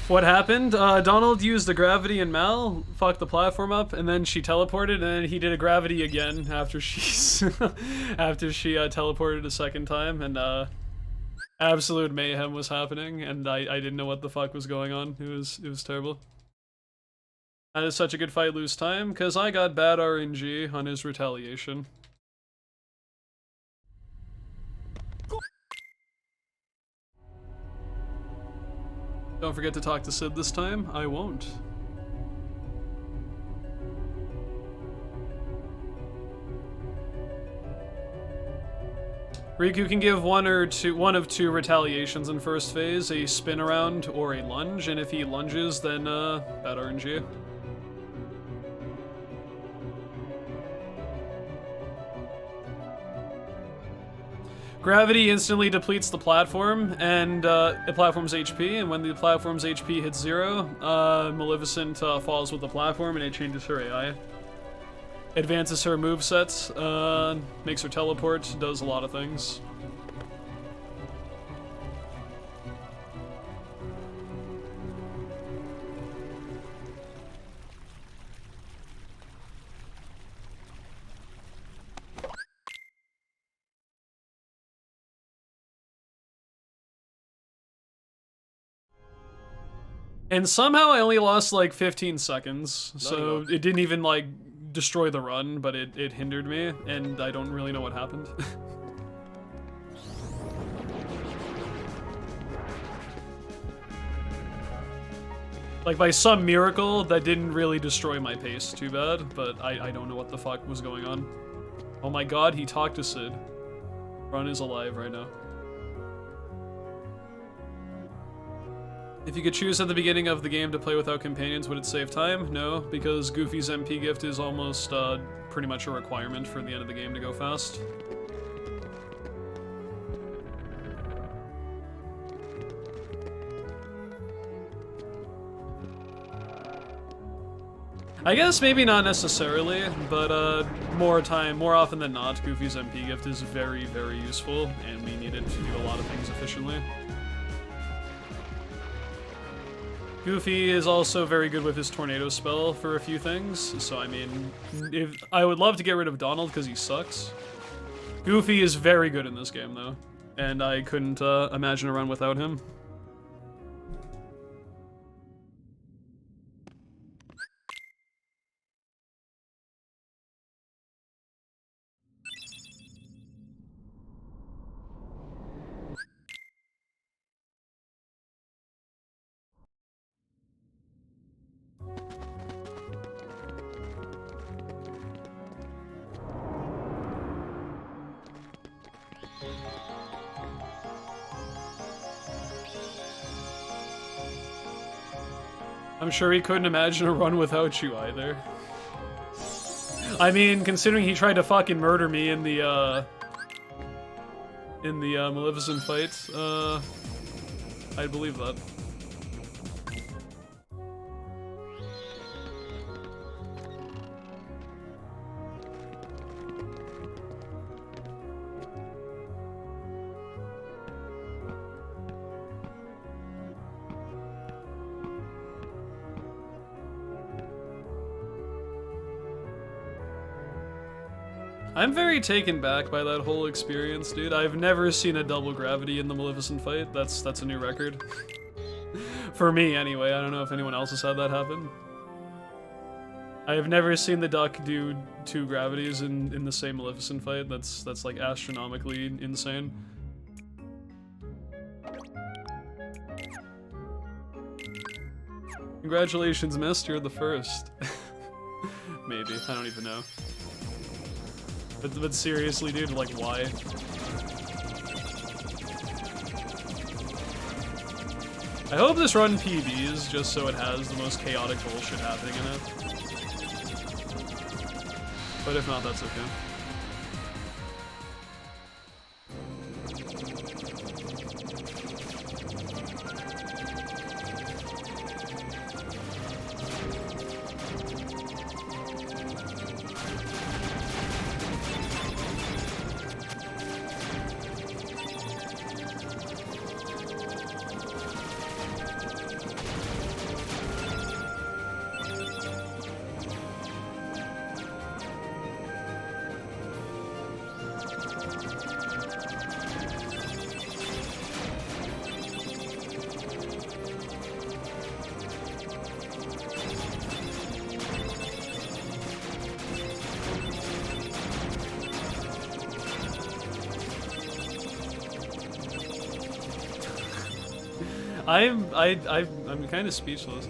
What happened? Donald used the gravity and Mal fucked the platform up, and then she teleported, and then he did a gravity again after she's after she teleported a second time, and absolute mayhem was happening, and I didn't know what the fuck was going on. It was terrible. That is such a good fight, lose time, because I got bad RNG on his retaliation. Don't forget to talk to Sid this time. I won't. Riku can give one of two retaliations in first phase, a spin around or a lunge, and if he lunges, then bad RNG. Gravity instantly depletes the platform and the platform's HP, and when the platform's HP hits 0, Maleficent falls with the platform and it changes her AI. Advances her movesets, makes her teleport, does a lot of things. And somehow I only lost like 15 seconds, so it didn't even like destroy the run, but it hindered me, and I don't really know what happened. Like, by some miracle, that didn't really destroy my pace too bad, but I don't know what the fuck was going on. Oh my god, he talked to Sid. Run is alive right now. If you could choose at the beginning of the game to play without companions, would it save time? No, because Goofy's MP gift is almost pretty much a requirement for the end of the game to go fast. I guess maybe not necessarily, but more often than not, Goofy's MP gift is very, very useful, and we need it to do a lot of things efficiently. Goofy is also very good with his tornado spell for a few things, so I mean, I would love to get rid of Donald because he sucks. Goofy is very good in this game though, and I couldn't imagine a run without him. I'm sure he couldn't imagine a run without you either. I mean, considering he tried to fucking murder me in the Maleficent fight, I'd believe that. I'm very taken back by that whole experience, dude. I've never seen a double gravity in the Maleficent fight. That's a new record. For me, anyway. I don't know if anyone else has had that happen. I have never seen the duck do 2 gravities in the same Maleficent fight. That's like astronomically insane. Congratulations, Mist. You're the first. Maybe. I don't even know. But seriously, dude, like, why? I hope this run PBs just so it has the most chaotic bullshit happening in it. But if not, that's okay. I'm kind of speechless.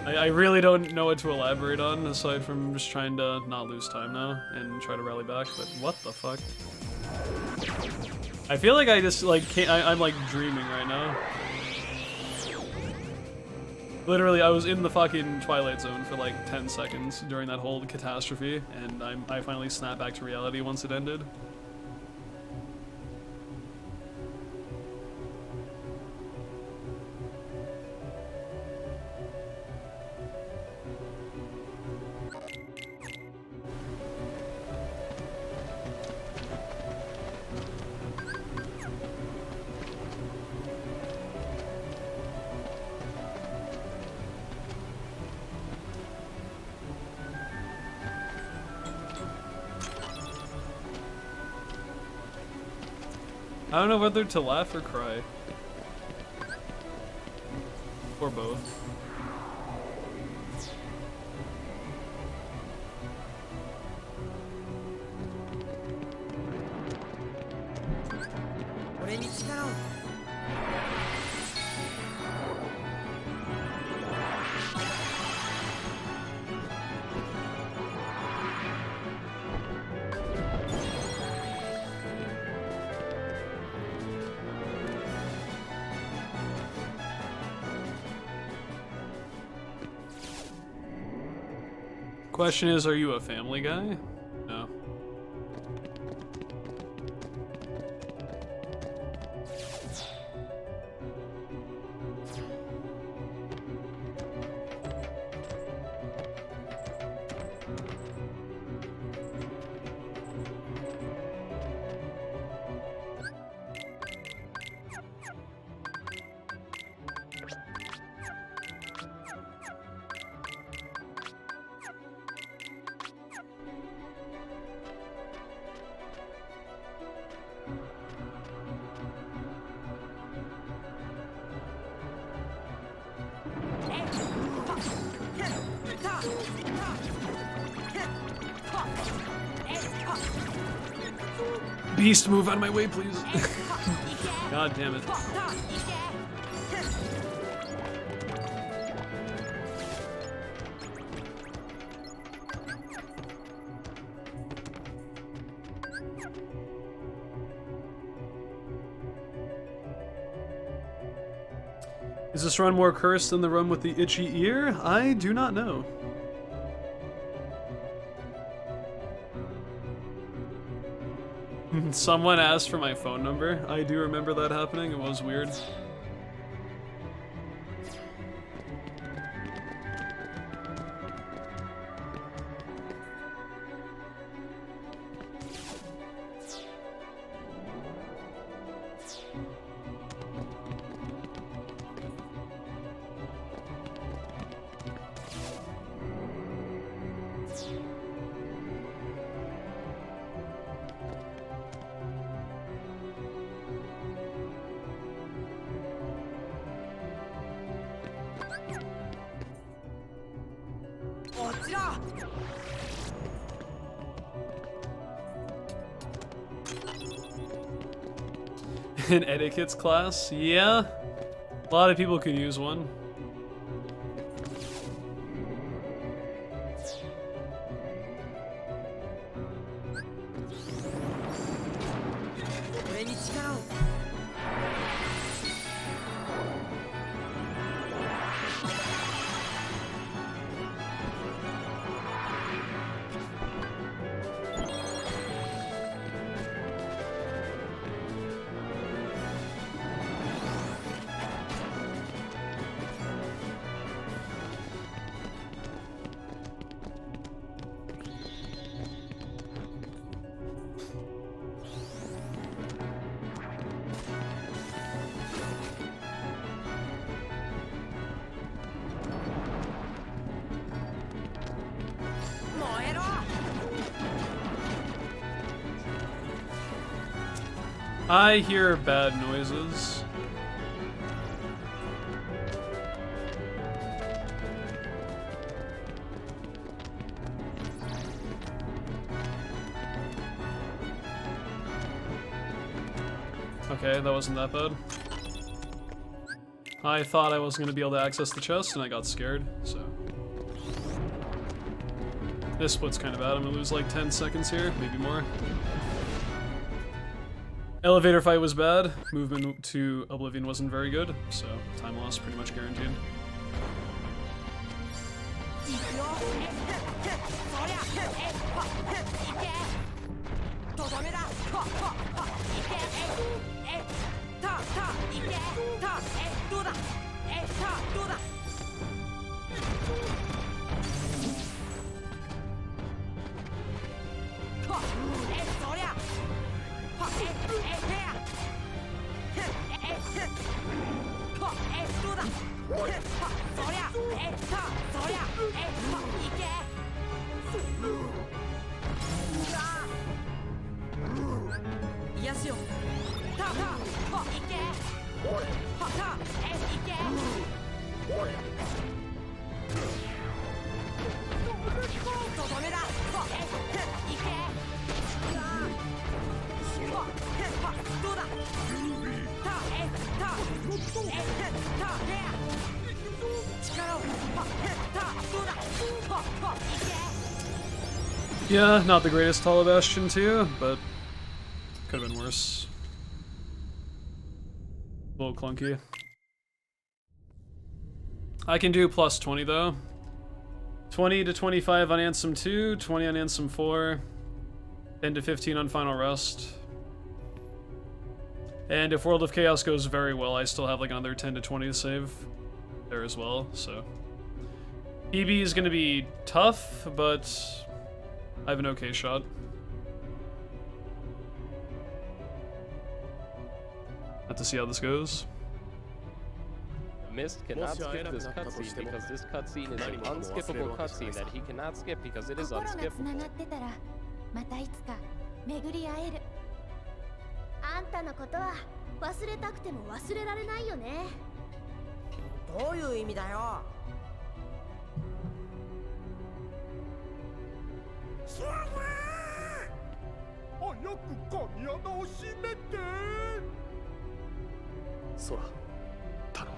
I really don't know what to elaborate on aside from just trying to not lose time now and try to rally back. But what the fuck? I feel like I just like can't. I'm like dreaming right now. Literally, I was in the fucking Twilight Zone for like 10 seconds during that whole catastrophe, and I finally snapped back to reality once it ended. I don't know whether to laugh or cry. Or both. Question is, are you a Family Guy? No. Beast, move out of my way, please. God damn it. Is this run more cursed than the run with the itchy ear? I do not know. Someone asked for my phone number. I do remember that happening. It was weird. An etiquettes class? Yeah. A lot of people could use one. I hear bad noises. Okay, that wasn't that bad. I thought I wasn't going to be able to access the chest, and I got scared, so... This split's kind of bad. I'm going to lose like 10 seconds here, maybe more. Elevator fight was bad. Movement to Oblivion wasn't very good, so time loss pretty much guaranteed. Yeah, not the greatest Hollow Bastion too, but could have been worse. A little clunky. I can do plus 20 though. 20 to 25 on Ansem 2, 20 on Ansem 4, 10 to 15 on Final Rest. And if World of Chaos goes very well, I still have like another 10 to 20 to save there as well, so. PB is gonna be tough, but I have an okay shot. Have to see how this goes. Mist cannot skip this cutscene because this cutscene is an unskippable cutscene that he cannot skip because it is unskippable. またいつか巡り会える。あんたのことは忘れたくても忘れられないよね。どういう意味だよ。そら早く神穴を閉めて。そら頼む。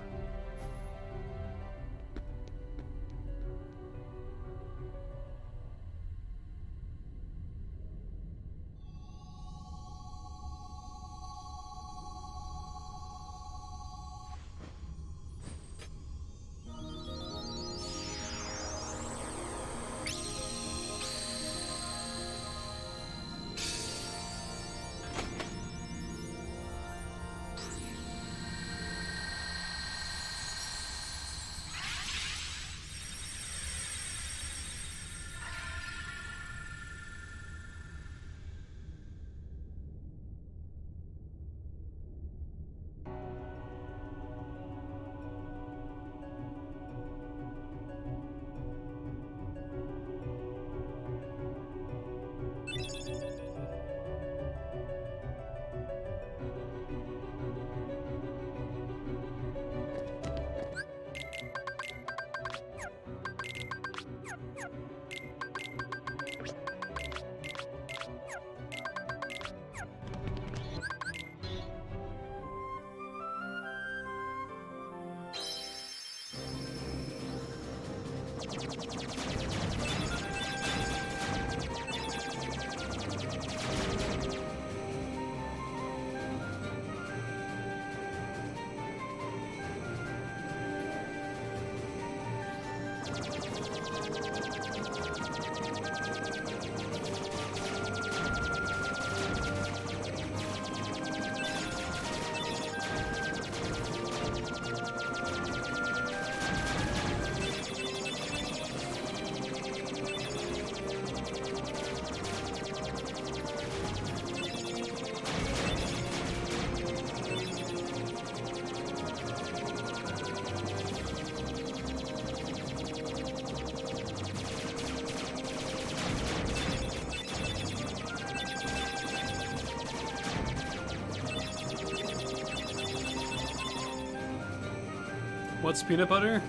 What's peanut butter?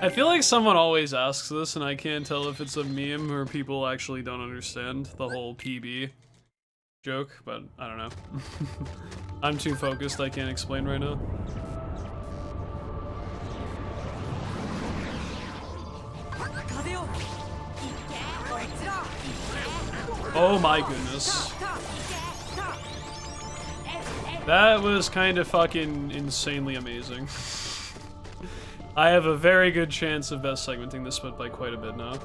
I feel like someone always asks this and I can't tell if it's a meme or people actually don't understand the whole PB. joke, but I don't know. I'm too focused, I can't explain right now. Oh my goodness. That was kind of fucking insanely amazing. I have a very good chance of best segmenting this split by quite a bit now.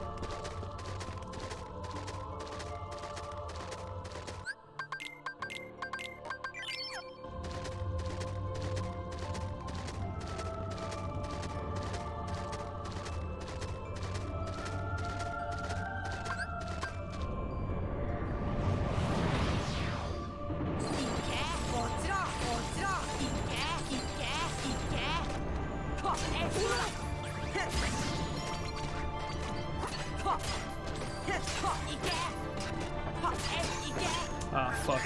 Ah, fuck.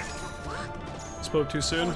Spoke too soon.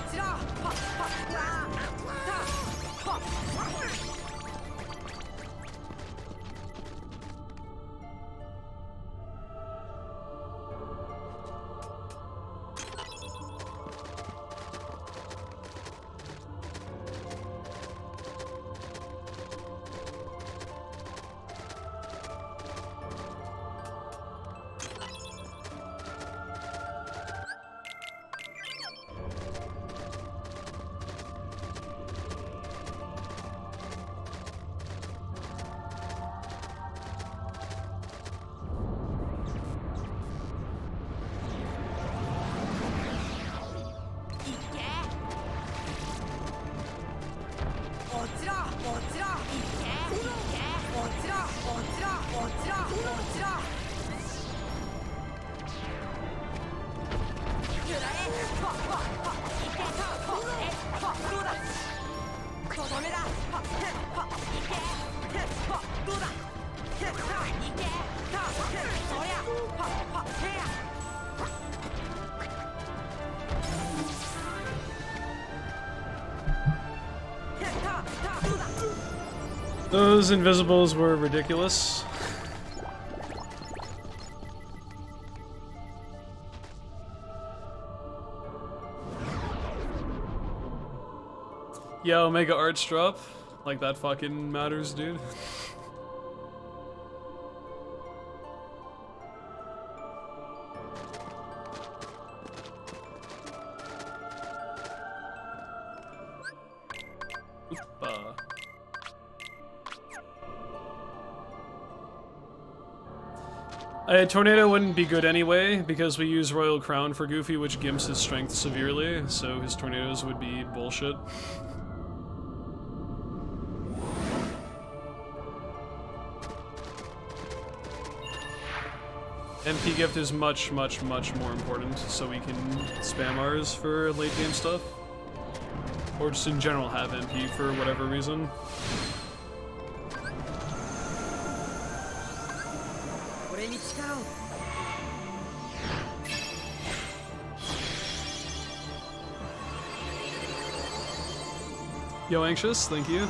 Those invisibles were ridiculous. Yeah, Omega Arts drop. Like that fucking matters, dude. A tornado wouldn't be good anyway, because we use Royal Crown for Goofy, which gimps his strength severely, so his tornadoes would be bullshit. MP gift is much, much, much more important, so we can spam ours for late game stuff. Or just in general have MP for whatever reason. Yo, Anxious, thank you.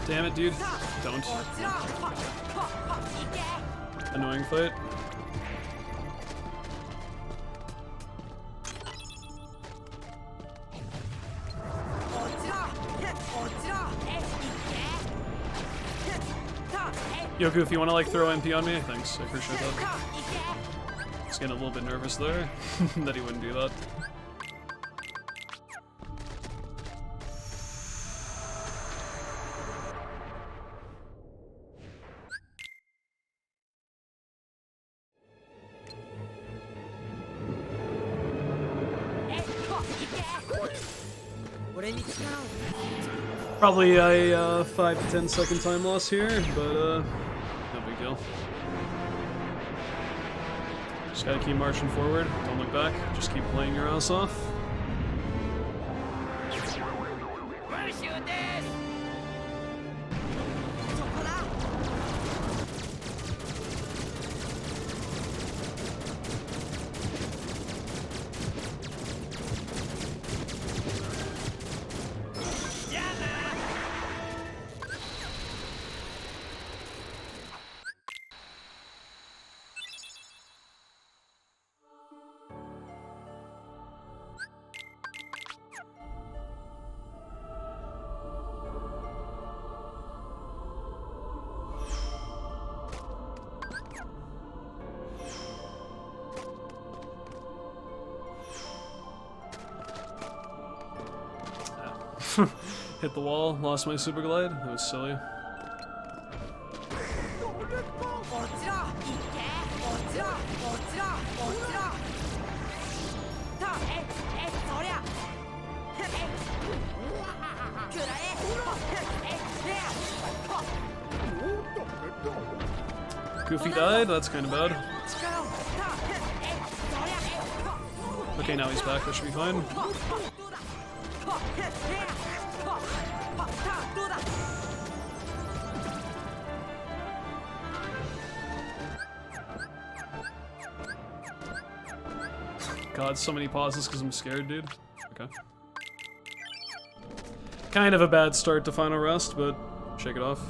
Damn it, dude. Don't. Annoying fight. Yoku, if you want to like throw MP on me, thanks. I appreciate that. Just getting a little bit nervous there that he wouldn't do that. Probably a 5 to 10 second time loss here, but no big deal. Just gotta keep marching forward, don't look back, just keep playing your ass off. Hit the wall, lost my super glide. That was silly. Goofy died, that's kind of bad. Okay, now he's back, that should be fine. God, so many pauses because I'm scared, dude. Okay. Kind of a bad start to Final Rest, but shake it off.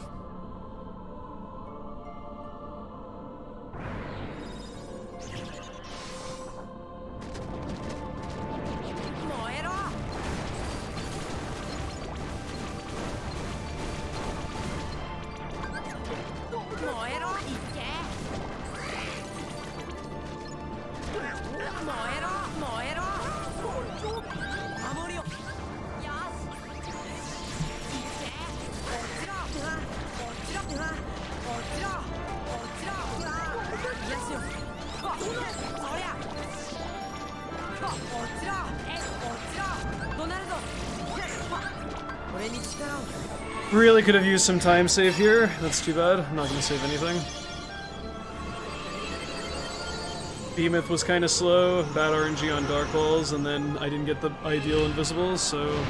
Really could have used some time save here. That's too bad. I'm not going to save anything. Behemoth was kind of slow, bad RNG on Dark Balls, and then I didn't get the ideal invisibles, so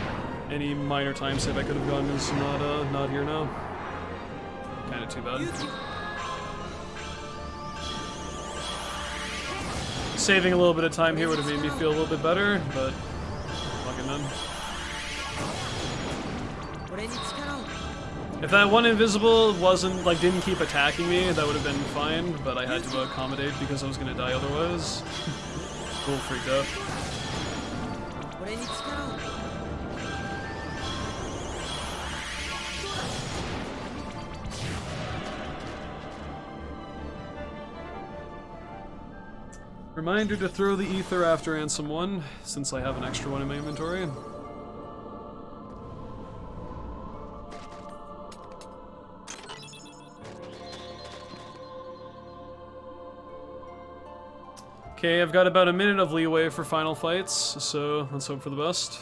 any minor time save I could have gotten is not here now. Kind of too bad. Saving a little bit of time here would have made me feel a little bit better, but fucking none. If that one invisible wasn't, like, didn't keep attacking me, that would have been fine, but I had to accommodate because I was gonna die otherwise. A little freaked out. Reminder to throw the ether after Ansem 1, since I have an extra one in my inventory. Okay, I've got about a minute of leeway for final fights, so let's hope for the best.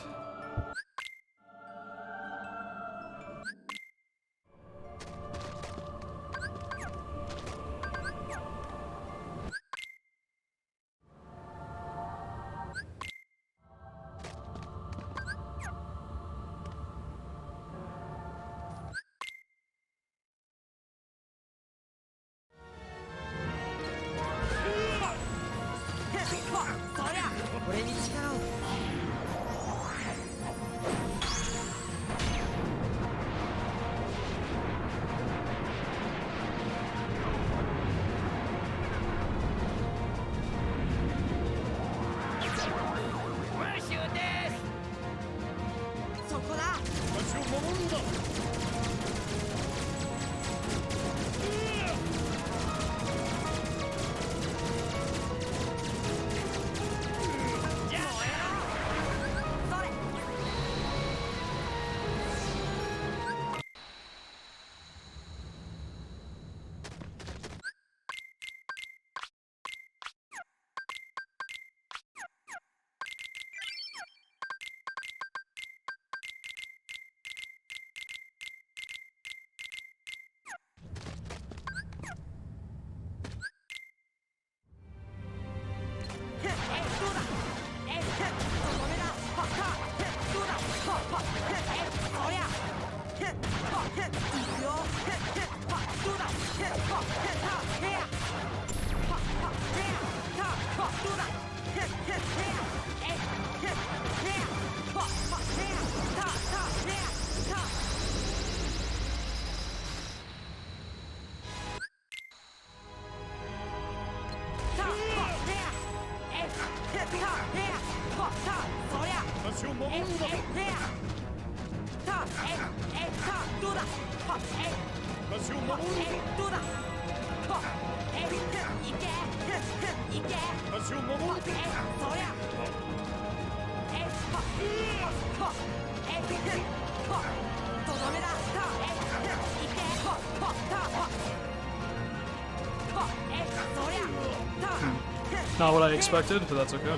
Not what I expected, but that's okay.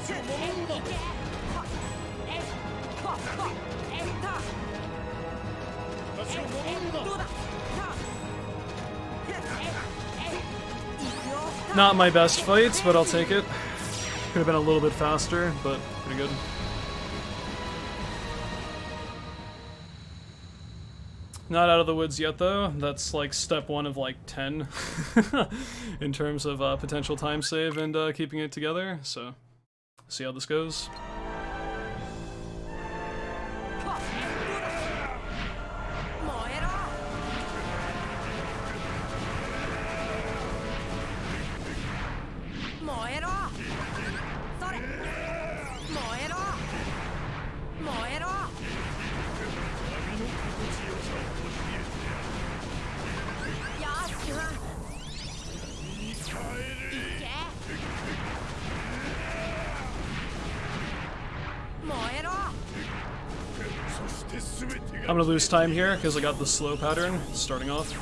Not my best fight, but I'll take it. Could have been a little bit faster, but pretty good. Not out of the woods yet, though. That's like step 1 of like 10 in terms of potential time save and keeping it together. So, see how this goes. I'm gonna lose time here because I got the slow pattern starting off.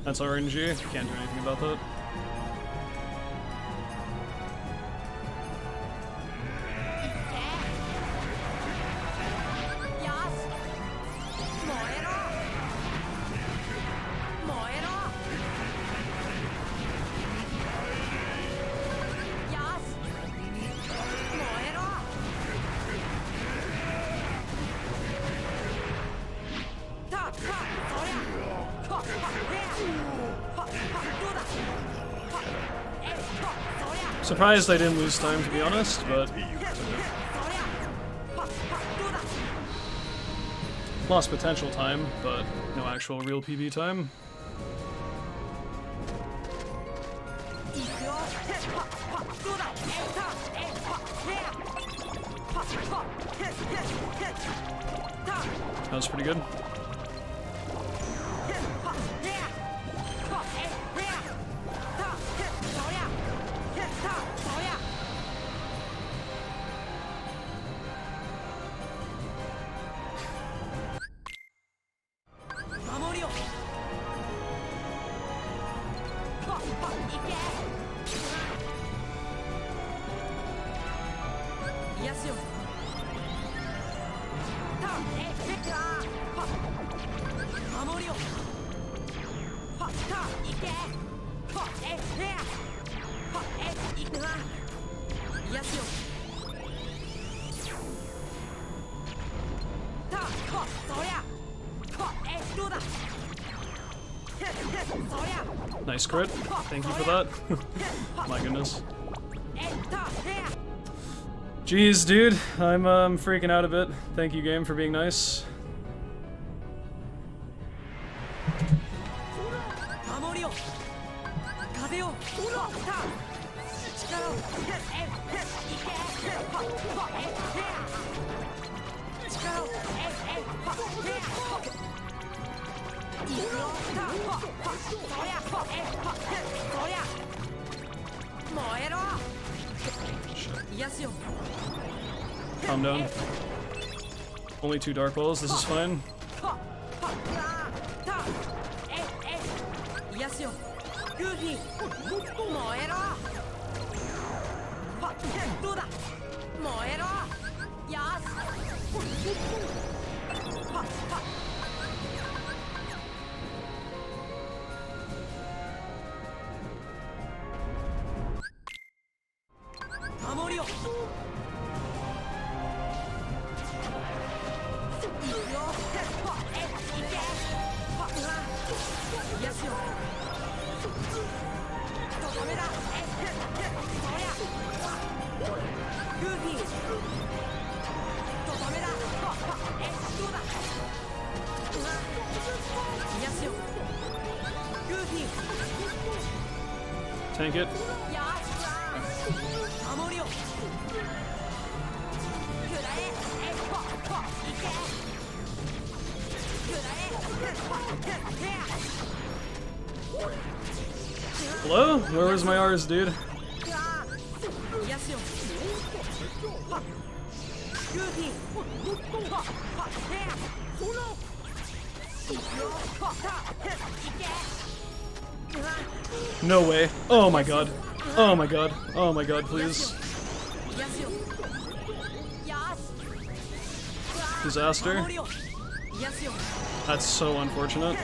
That's RNG. Can't do anything about that. Surprised I didn't lose time, to be honest, but lost potential time, but no actual real PB time. That was pretty good. Nice crit. Thank you for that. My goodness. Jeez, dude. I'm freaking out a bit. Thank you, game, for being nice. Calm down. Only 2 dark balls, this is fine. Tank it. Hello? Where was my R's, dude? No way. Oh my god. Oh my god. Oh my god, please. Disaster. That's so unfortunate.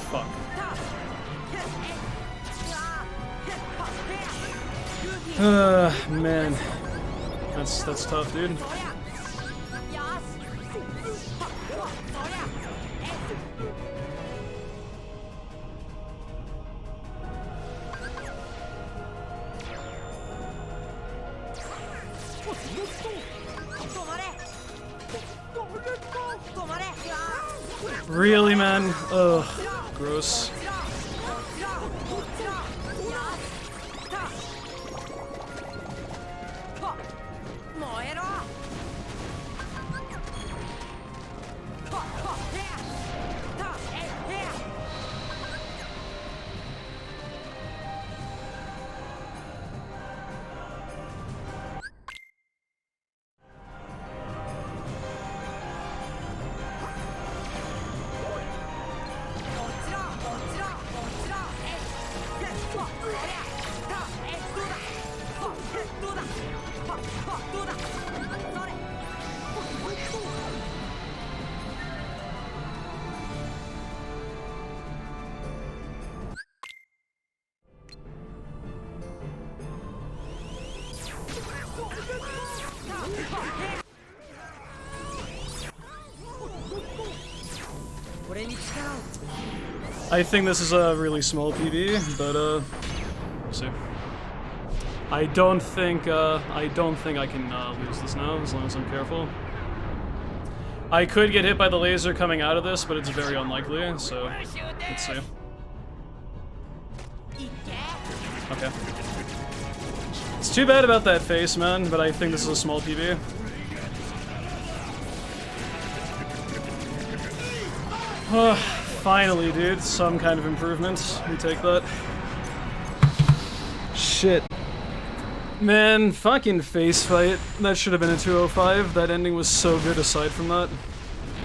Fuck. Man. That's tough, dude. Really, man? Ugh. Gross. I think this is a really small PB, but we'll see. I don't think I can lose this now as long as I'm careful. I could get hit by the laser coming out of this, but it's very unlikely. So let's see. Okay. It's too bad about that face, man, but I think this is a small PB. Finally, dude, some kind of improvement. We take that. Shit. Man, fucking face fight. That should have been a 205. That ending was so good aside from that.